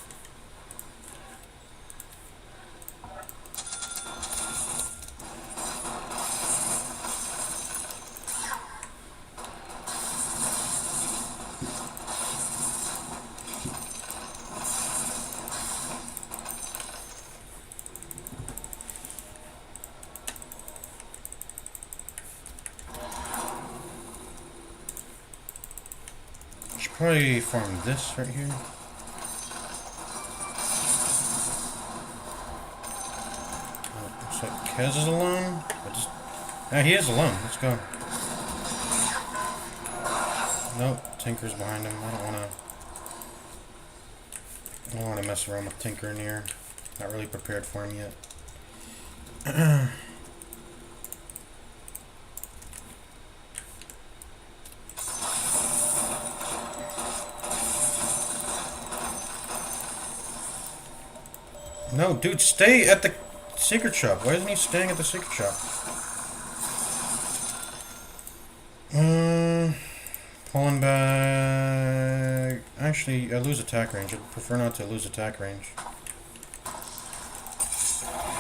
Probably farm this right here. Oh, looks like Kez is alone. Yeah, he is alone. Let's go. Nope, Tinker's behind him. I don't wanna mess around with Tinker in here. Not really prepared for him yet. No, dude, stay at the secret shop. Why isn't he staying at the secret shop? Pulling back. Actually, I lose attack range. I'd prefer not to lose attack range.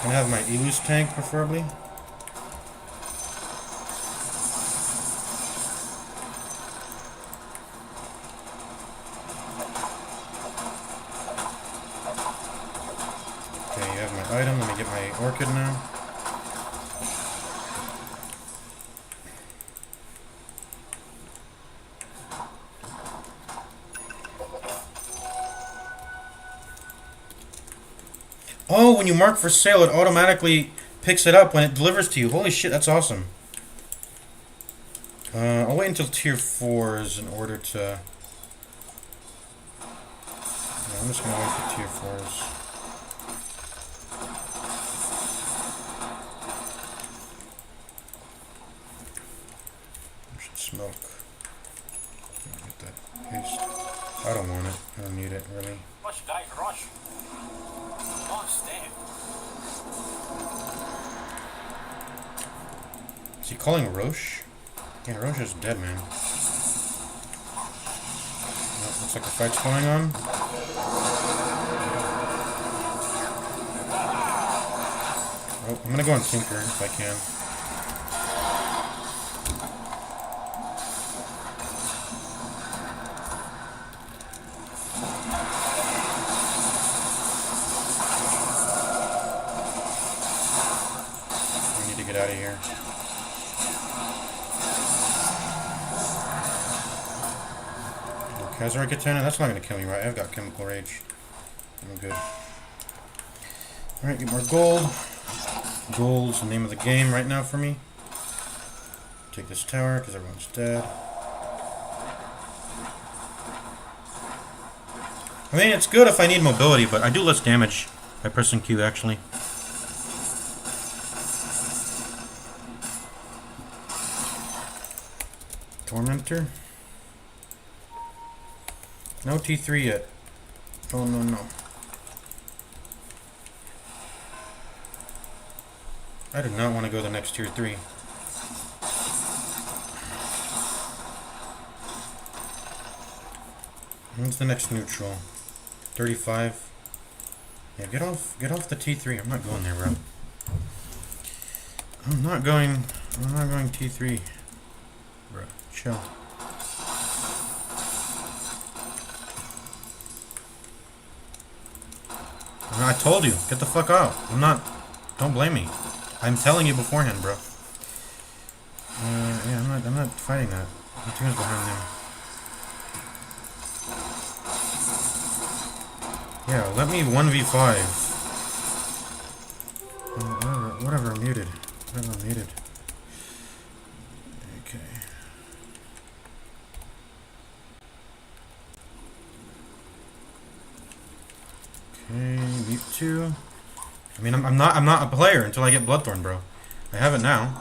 Can I have my Elus tank, preferably? my item. Let me get my orchid now. Oh, when you mark for sale, it automatically picks it up when it delivers to you. Holy shit, that's awesome. I'll wait until tier 4s in order to... Yeah, I'm just gonna wait for tier 4s. I should smoke. Get that paste. I don't want it. I don't need it, really. Rush, guys, rush. Don't stand. Is he calling Roche? Yeah, Roche is dead, man. Oh, looks like a fight's going on. Oh, I'm gonna go on Tinker if I can. I need to get out of here. Kazura Katana, that's not gonna kill me, right? I've got Chemical Rage. I'm good. Alright, get more gold. Gold's the name of the game right now for me. Take this tower, because everyone's dead. I mean, it's good if I need mobility, but I do less damage by pressing Q, actually. Tormentor. No T3 yet. Oh, no, no. I did not want to go the next tier 3. When's the next neutral? 35. Yeah, get off the T3. I'm not going there, bro. I'm not going T3. Bro, chill. I told you, get the fuck out. Don't blame me. I'm telling you beforehand, bro. Yeah, I'm not fighting that. My team's behind them. Yeah, let me 1v5. Whatever, I'm muted. Whatever, I'm muted. Okay. Okay, mute 2. I mean, I'm not a player until I get Bloodthorn, bro. I have it now.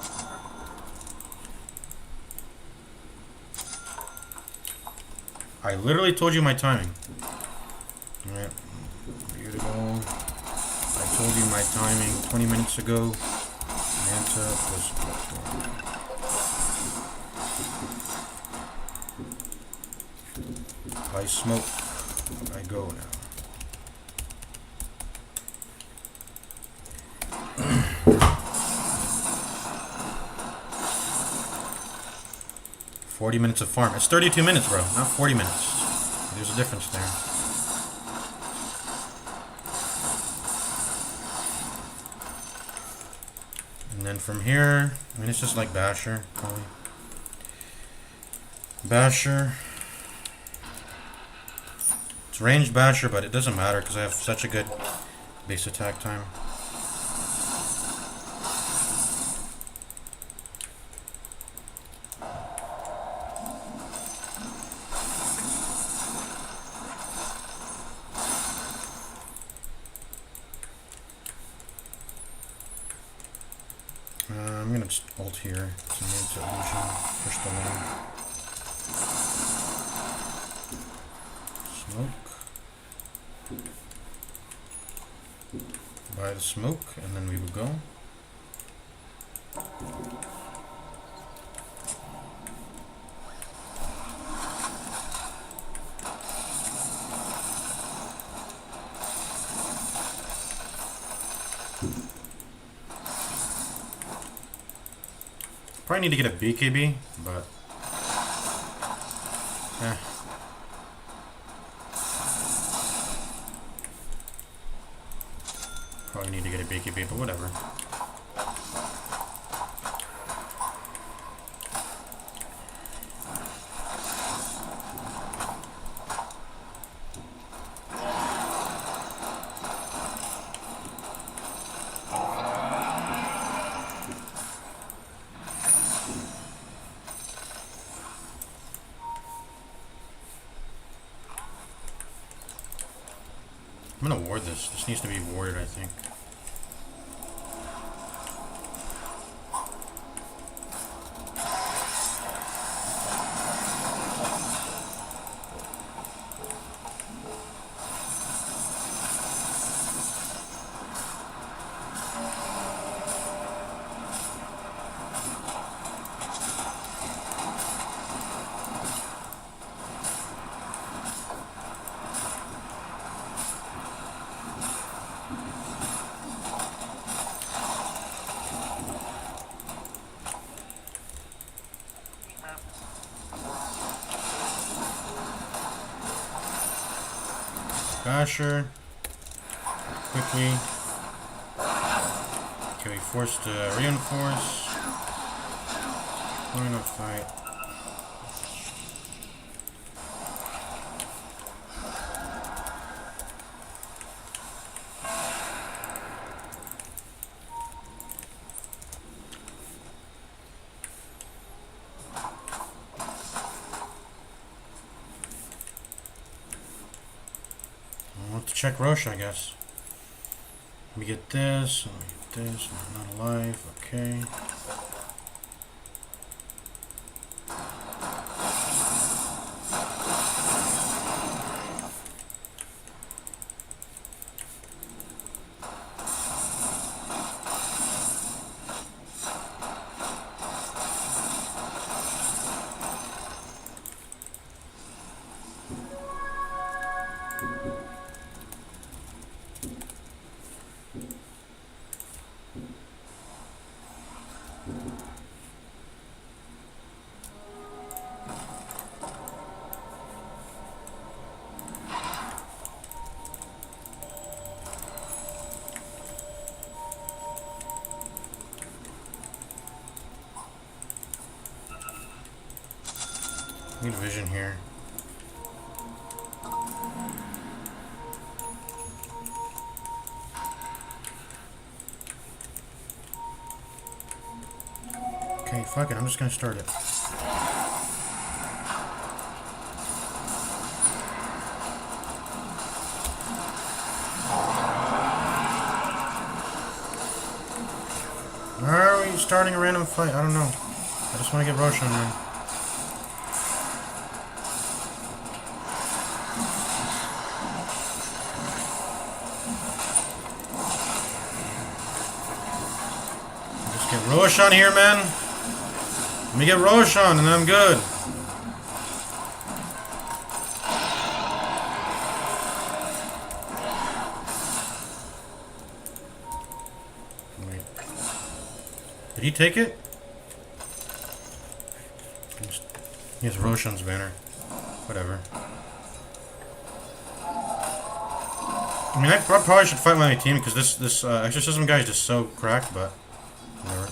I literally told you my timing. Alright, beautiful. I told you my timing 20 minutes ago. Manta plus Bloodthorn. If I smoke, I go now. 40 minutes of farm. It's 32 minutes, bro, not 40 minutes. There's a difference there. And then from here, I mean, it's just like Basher, probably. Basher. It's ranged Basher, but it doesn't matter because I have such a good base attack time. I'm gonna just ult here. So into illusion. Push the lane. Smoke. Buy the smoke, and then we will go. Probably need to get a BKB, but Probably need to get a BKB, but whatever. I'm gonna ward this. This needs to be warded, I think. Basher. Quickly. Okay, we forced to reinforce. Line of fight. I'll have to check Roche, I guess. Let me get this. Let me get this. Not alive. Okay. Need vision here. Okay, fuck it. I'm just gonna start it. Why are we starting a random fight? I don't know. I just want to get Roche on there. Get Roche on here, man. Let me get Roche on and I'm good. Wait. Did he take it? He has Roshan's banner. Whatever. I mean, I probably should fight my team because this exorcism guy is just so cracked, but whatever.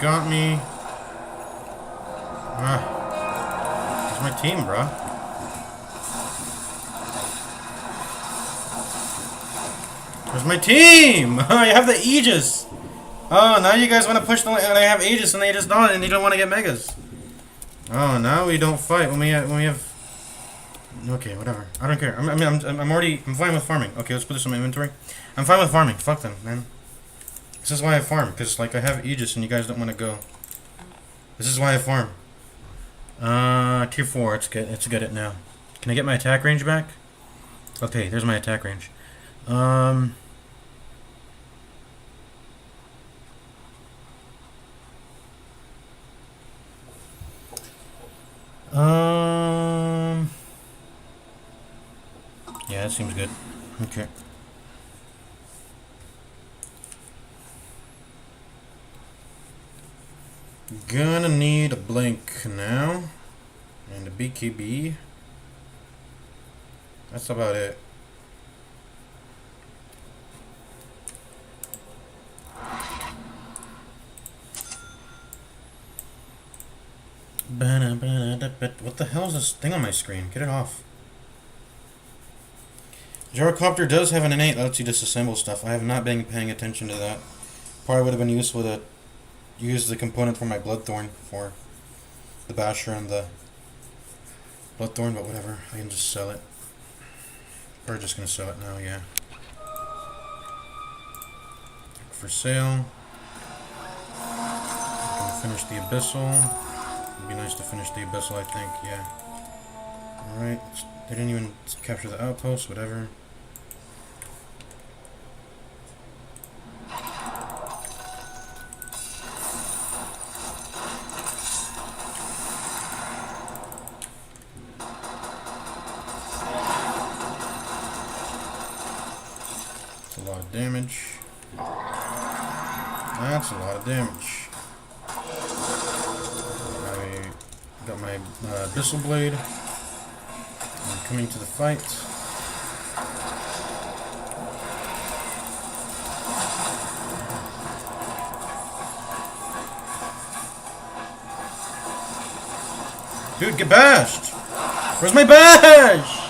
Got me. It's my team, bro. Where's my team? I have the Aegis. Oh, now you guys want to push the. And I have Aegis, and they just don't, and you don't want to get megas. Oh, now we don't fight when we have. Okay, whatever. I don't care. I'm fine with farming. Okay, let's put this in my inventory. I'm fine with farming. Fuck them, man. This is why I farm, because like I have Aegis and you guys don't want to go. This is why I farm. Tier 4. Let's get it now. Can I get my attack range back? Okay, there's my attack range. Yeah, that seems good. Okay. Gonna need a blink now. And a BKB. That's about it. What the hell is this thing on my screen? Get it off. Gyrocopter does have an innate that lets you disassemble stuff. I have not been paying attention to that. Probably would have been useful to use the component for my Bloodthorn for the Basher and the Bloodthorn, but whatever. I can just sell it. We're just gonna sell it now, yeah. For sale. I can finish the Abyssal. It'd be nice to finish the Abyssal, I think, yeah. Alright, they didn't even capture the outpost, whatever. That's a lot of damage. That's a lot of damage. I got my Abyssal Blade. I'm coming to the fight. Dude, get bashed! Where's my bash?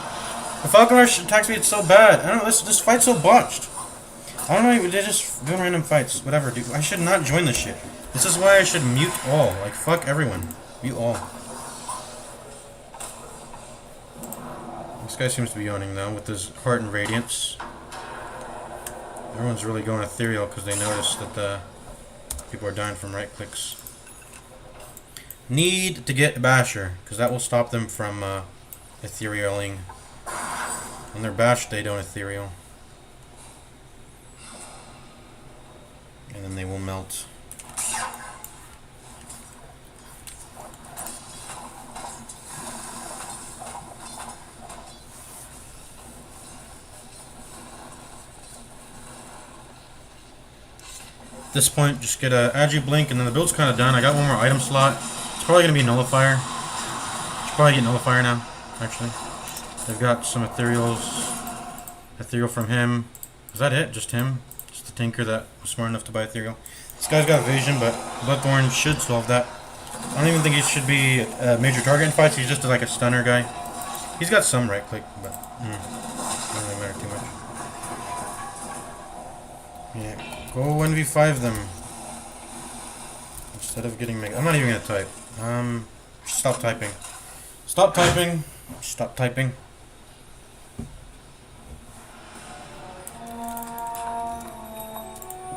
The Falcon Rush attack speed is so bad. I don't know, this fight's so botched. I don't know, they're just doing random fights. Whatever, dude. I should not join this shit. This is why I should mute all. Like, fuck everyone. Mute all. This guy seems to be yawning now with his Heart and Radiance. Everyone's really going ethereal because they noticed that the people are dying from right clicks. Need to get a Basher because that will stop them from etherealing. When they're bashed, they don't ethereal. And then they will melt. At this point, just get a Agi Blink, and then the build's kind of done. I got one more item slot. It's probably going to be Nullifier. Should probably get Nullifier now, actually. They've got some Ethereals. Ethereal from him. Is that it? Just him? Just the Tinker that was smart enough to buy Ethereal. This guy's got Evasion, but Bloodthorn should solve that. I don't even think he should be a major target in fights. He's just like a stunner guy. He's got some right click, but doesn't really matter too much. Yeah. Go 1v5 them. Instead of getting mega. I'm not even gonna type. Stop typing. Stop typing. Stop typing.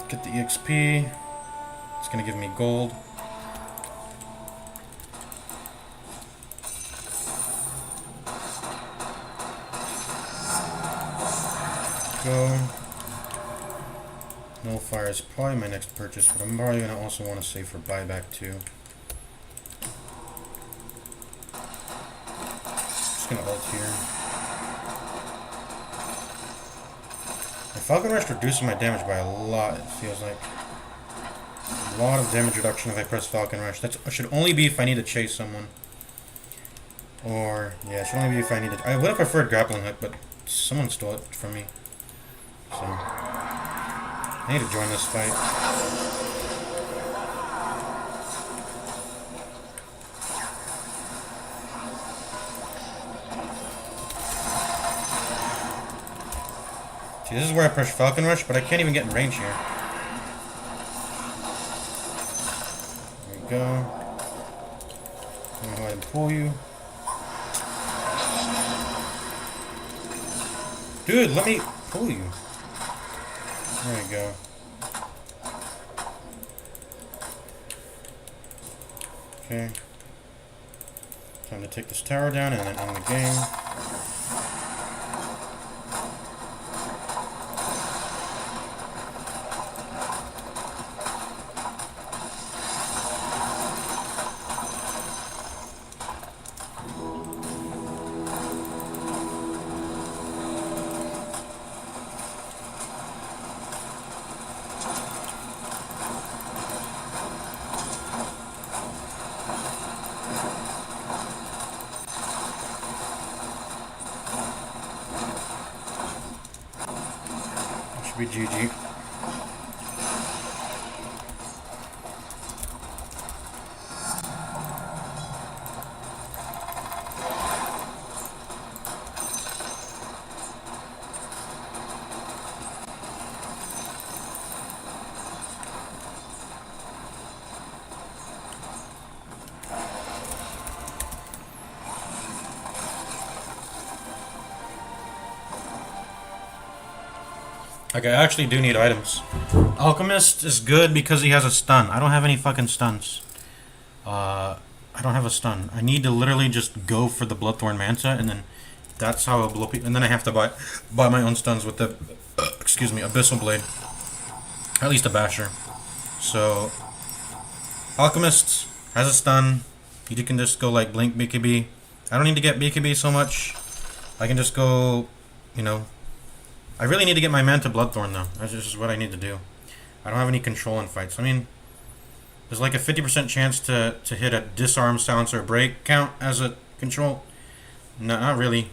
Get the EXP. It's gonna give me gold. Go. Nullifier is probably my next purchase, but I'm probably going to also want to save for buyback too. Just going to ult here. The Falcon Rush reduces my damage by a lot, it feels like. A lot of damage reduction if I press Falcon Rush. That should only be if I need to chase someone. Or, yeah, it should only be if I need to... I would have preferred Grappling Hook, but someone stole it from me. So... I need to join this fight. See, this is where I push Falcon Rush, but I can't even get in range here. There we go. I'm gonna go ahead and pull you. Dude, let me pull you. There we go. Okay. Time to take this tower down and then end the game. Be GG. Like, I actually do need items. Alchemist is good because he has a stun. I don't have any fucking stuns. I don't have a stun. I need to literally just go for the Bloodthorn Manta, and then that's how I'll blow people. And then I have to buy my own stuns with the, excuse me, Abyssal Blade. At least a Basher. So, Alchemist has a stun. You can just go like Blink BKB. I don't need to get BKB so much. I can just go, you know. I really need to get my Manta Bloodthorn though. That's just what I need to do. I don't have any control in fights. I mean, there's like a 50% chance to hit a disarm, silence, or break count as a control. No, not really.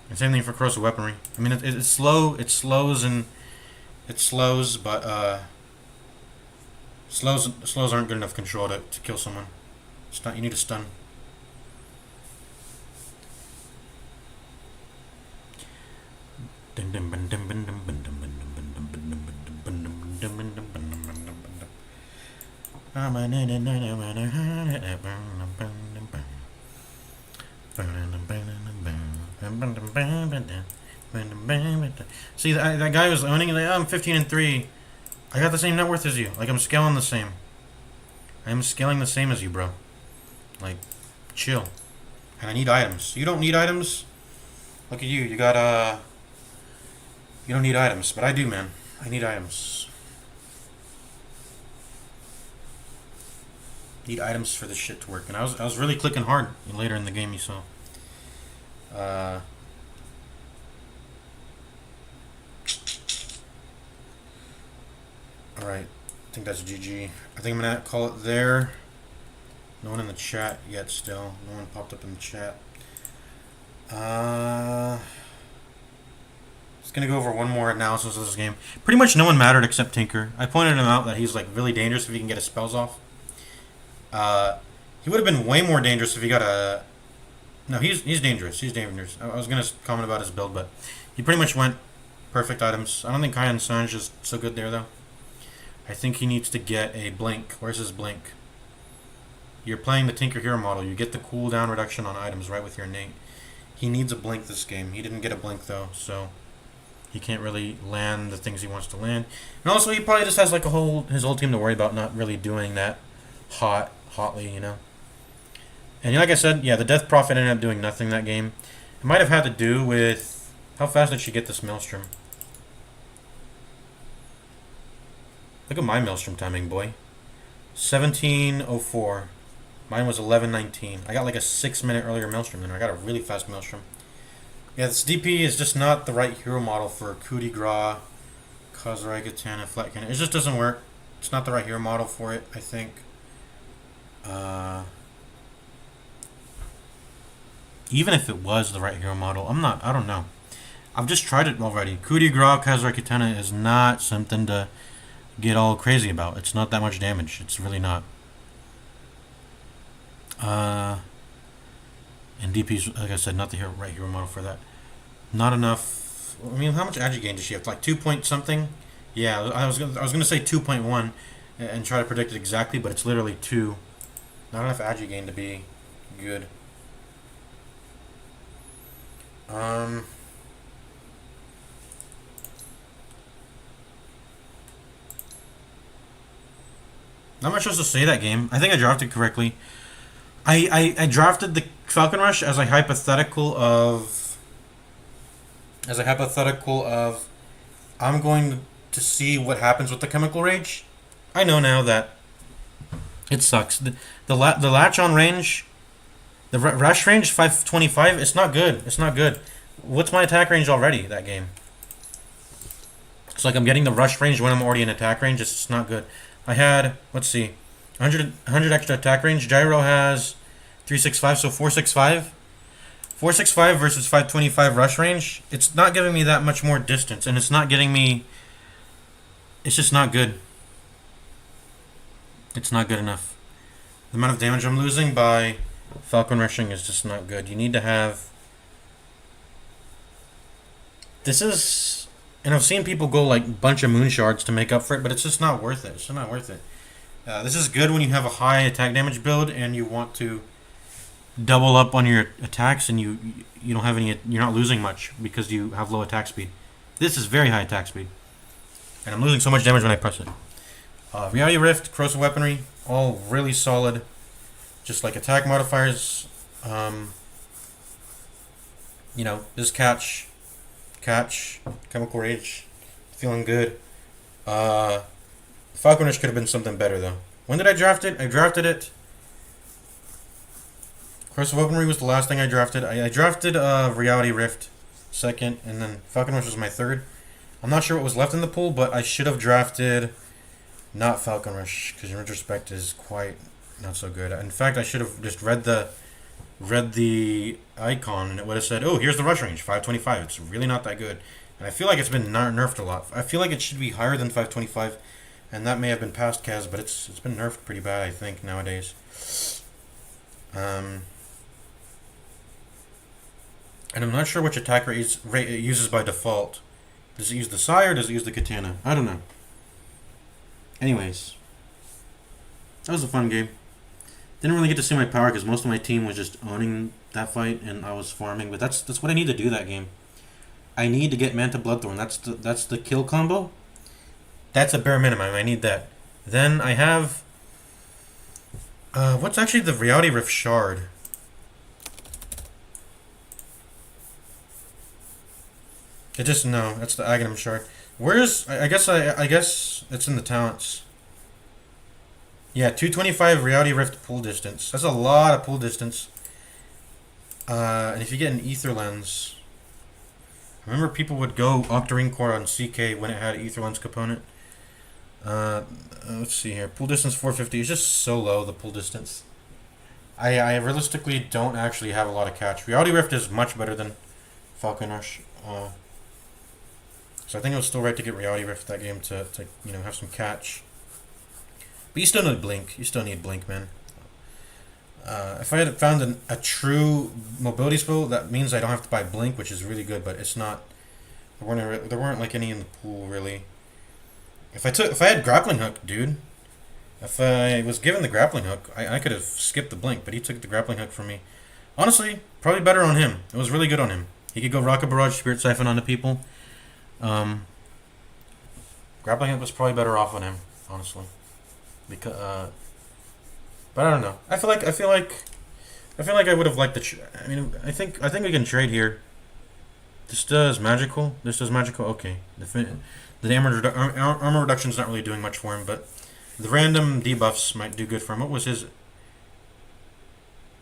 And same thing for corrosive weaponry. I mean, it's slow. It slows, but slows aren't good enough control to kill someone. Stun. You need a stun. See, that guy was owning, like, oh, I'm 15-3. I got the same net worth as you. Like, I'm scaling the same. I'm scaling the same as you, bro. Like, chill. And I need items. You don't need items? Look at you. You got, you don't need items, but I do, man. I need items. Need items for this shit to work. And I was really clicking hard later in the game, you saw. Alright. I think that's GG. I think I'm gonna call it there. No one in the chat yet still. No one popped up in the chat. Just gonna go over one more analysis of this game. Pretty much no one mattered except Tinker. I pointed him out that he's like really dangerous if he can get his spells off. He would have been way more dangerous if he got a... No, he's dangerous. He's dangerous. I was gonna comment about his build, but he pretty much went perfect items. I don't think Kai and Sanj is so good there though. I think he needs to get a blink. Where's his blink? You're playing the Tinker Hero model. You get the cooldown reduction on items right with your innate. He needs a blink this game. He didn't get a blink though, so he can't really land the things he wants to land. And also, he probably just has like his whole team to worry about, not really doing that hotly, you know. And like I said, yeah, the Death Prophet ended up doing nothing that game. It might have had to do with how fast did she get this Maelstrom. Look at my Maelstrom timing, boy. 17:04. Mine was 11:19. I got like a 6-minute earlier Maelstrom than her. I got a really fast Maelstrom. Yeah, this DP is just not the right hero model for Coup de Grace, Kazurai Katana, Flat Cannon. It just doesn't work. It's not the right hero model for it, I think. Even if it was the right hero model, I don't know. I've just tried it already. Coup de Grace, Kazurai Katana is not something to get all crazy about. It's not that much damage. It's really not. And DP's, like I said, not the right hero model for that. Not enough I mean, how much agi gain does she have? Like 2 point something? Yeah, I was gonna say 2.1 and try to predict it exactly, but it's literally 2. Not enough agi gain to be good. Um. Not much else to say that game. I think I drafted correctly. I drafted the Falcon Rush as a hypothetical of I'm going to see what happens with the Chemical Rage. I know now that it sucks. The latch on range, the rush range 525. It's not good. It's not good. What's my attack range already that game? It's like I'm getting the rush range when I'm already in attack range. It's not good. I had, let's see, 100 extra attack range. Gyro has 365, so 465. 465 versus 525 rush range. It's not giving me that much more distance, and it's not getting me. It's just not good. It's not good enough. The amount of damage I'm losing by Falcon rushing is just not good. You need to have. This is. And I've seen people go like bunch of moon shards to make up for it, but it's just not worth it. It's just not worth it. This is good when you have a high attack damage build and you want to double up on your attacks and you don't have any. You're not losing much because you have low attack speed. This is very high attack speed, and I'm losing so much damage when I press it. Reality Rift, Corrosive Weaponry, all really solid. Just like attack modifiers. This catch, Chemical Rage, feeling good. Falcon Rush could have been something better though. When did I draft it? I drafted it. Corrosive Weaponry was the last thing I drafted. I drafted Reality Rift second, and then Falcon Rush was my third. I'm not sure what was left in the pool, but I should have drafted not Falcon Rush because in retrospect is quite not so good. In fact, I should have just read the icon and it would have said, "Oh, here's the rush range, 525." It's really not that good, and I feel like it's been nerfed a lot. I feel like it should be higher than 525, and that may have been past Kaz, but it's been nerfed pretty bad, I think, nowadays. And I'm not sure which attack rate it uses by default. Does it use the Sai or does it use the Katana? I don't know. Anyways, that was a fun game. Didn't really get to see my power because most of my team was just owning that fight and I was farming. But that's what I need to do that game. I need to get Manta Bloodthorn. That's the kill combo. That's a bare minimum. I need that. Then I have what's actually the Reality Rift Shard? No, that's the Aghanim Shard. Where's I guess it's in the talents. Yeah, 225 Reality Rift pull distance. That's a lot of pull distance. And if you get an Ether Lens, I remember people would go Octarine Core on CK when it had Ether Lens component. Let's see here. Pull distance 450 is just so low, the pull distance. I realistically don't actually have a lot of catch. Reality Rift is much better than Falcon Rush. So I think it was still right to get Reality Rift that game to have some catch. But you still need Blink. You still need Blink, man. If I had found a true mobility spell, that means I don't have to buy Blink, which is really good. But it's not. There weren't like any in the pool really. If I had Grappling Hook, dude. If I was given the Grappling Hook, I could have skipped the Blink, but he took the Grappling Hook from me. Honestly, probably better on him. It was really good on him. He could go Rocket Barrage, Spirit Siphon onto people. Grappling Hook was probably better off on him, honestly. Because, but I don't know. I feel like I would have liked the. I think we can trade here. This does magical. This does magical. Okay. The armor reduction's not really doing much for him, but the random debuffs might do good for him. What was his?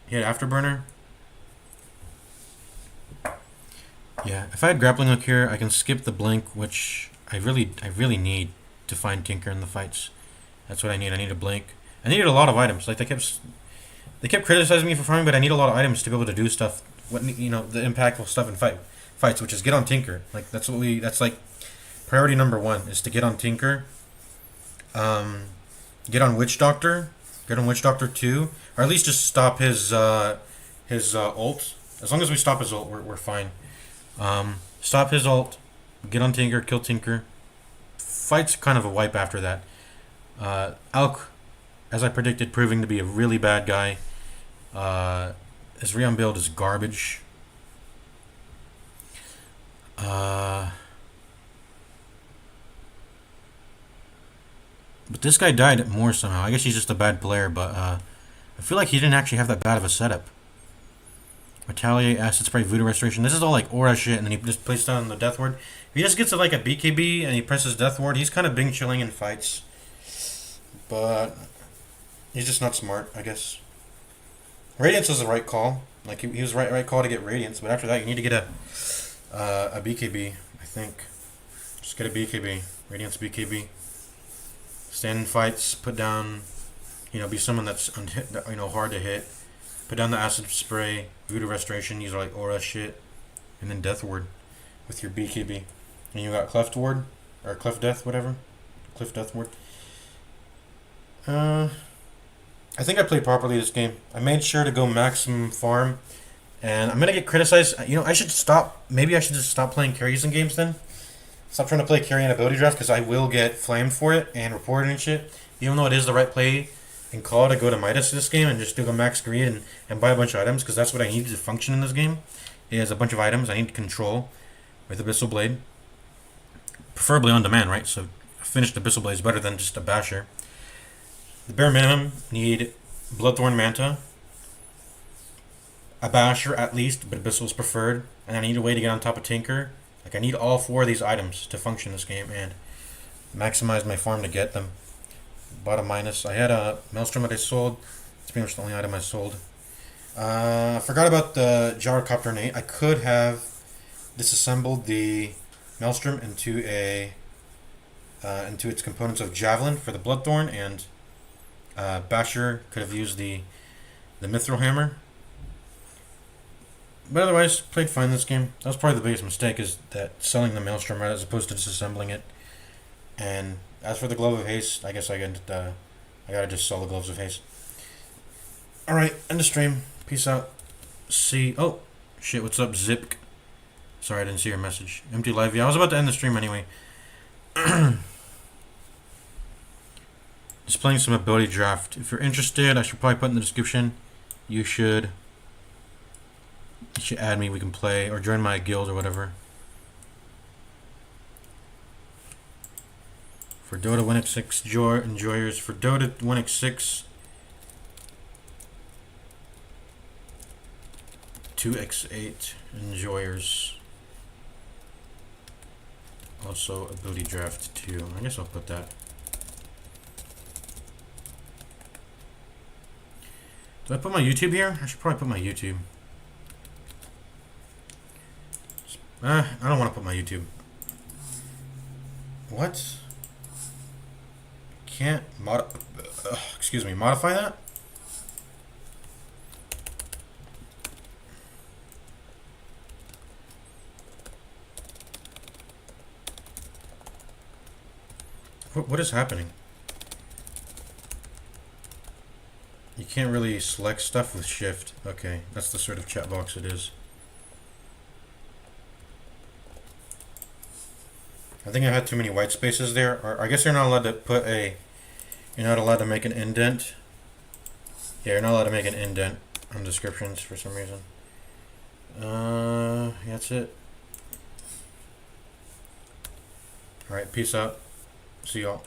He had Afterburner. Yeah, if I had Grappling Hook here, I can skip the Blink, which I really need to find Tinker in the fights. That's what I need. I need a Blink. I needed a lot of items. Like they kept criticizing me for farming, but I need a lot of items to be able to do stuff. The impactful stuff in fights, which is get on Tinker. Like that's like priority number 1 is to get on Tinker. Get on Witch Doctor. Get on Witch Doctor 2, or at least just stop his ult. As long as we stop his ult, we're fine. Stop his ult, Get on Tinker, kill Tinker. Fight's kind of a wipe after that. Alk, as I predicted, proving to be a really bad guy. His Rion build is garbage. But this guy died more somehow. I guess he's just a bad player, but I feel like he didn't actually have that bad of a setup. Retaliate, Acid Spray, Voodoo Restoration. This is all like aura shit, and then he just plays down the Death Ward. If he just gets to like a BKB and he presses Death Ward, he's kind of Bing chilling in fights. But he's just not smart, I guess. Radiance was the right call. Like he was right call to get Radiance, but after that you need to get a BKB, I think. Just get a BKB. Radiance BKB. Stand in fights, put down, be someone that's hard to hit. Put down the Acid Spray, Voodoo Restoration, these are like aura shit. And then Death Ward with your BKB. And you got Cleft Ward, or Cleft Death, whatever. Cleft Death Ward. I think I played properly this game. I made sure to go maximum farm. And I'm going to get criticized. I should stop. Maybe I should just stop playing carries in games then. Stop trying to play carry and ability draft because I will get flamed for it and reported and shit. Even though it is the right play and call to go to Midas this game and just do a max greed and buy a bunch of items because that's what I need to function in this game. Is a bunch of items I need to control with Abyssal Blade. Preferably on demand, right? So a finished Abyssal Blade is better than just a basher. The bare minimum need Bloodthorn Manta. A basher at least, but Abyssal is preferred. And I need a way to get on top of Tinker. Like I need all 4 of these items to function this game and maximize my farm to get them. Bottom minus. I had a Maelstrom that I sold. It's pretty much the only item I sold. Forgot about the Gyrocopter Nate. I could have disassembled the Maelstrom into its components of Javelin for the Bloodthorn, and Basher could have used the Mithril Hammer. But otherwise, played fine this game. That was probably the biggest mistake, is that selling the Maelstrom right as opposed to disassembling it. And as for the Glove of Haste, I guess I gotta just sell the Gloves of Haste. Alright, end of stream. Peace out. See. Oh, shit, what's up, Zipk? Sorry, I didn't see your message. Empty live. Yeah, I was about to end the stream anyway. Just playing some ability draft. If you're interested, I should probably put in the description. You should add me. We can play or join my guild or whatever. For Dota 1x6 enjoyers. For Dota 1x6. 2x8 enjoyers. Also ability draft 2. I guess I'll put that. Do I put my YouTube here? I should probably put my YouTube. I don't want to put my YouTube. What? Can't modify that? What is happening? You can't really select stuff with shift. Okay, that's the sort of chat box it is. I think I had too many white spaces there. Or I guess you're not allowed to put a... You're not allowed to make an indent. Yeah, you're not allowed to make an indent on descriptions for some reason. Yeah, that's it. Alright, peace out. See y'all.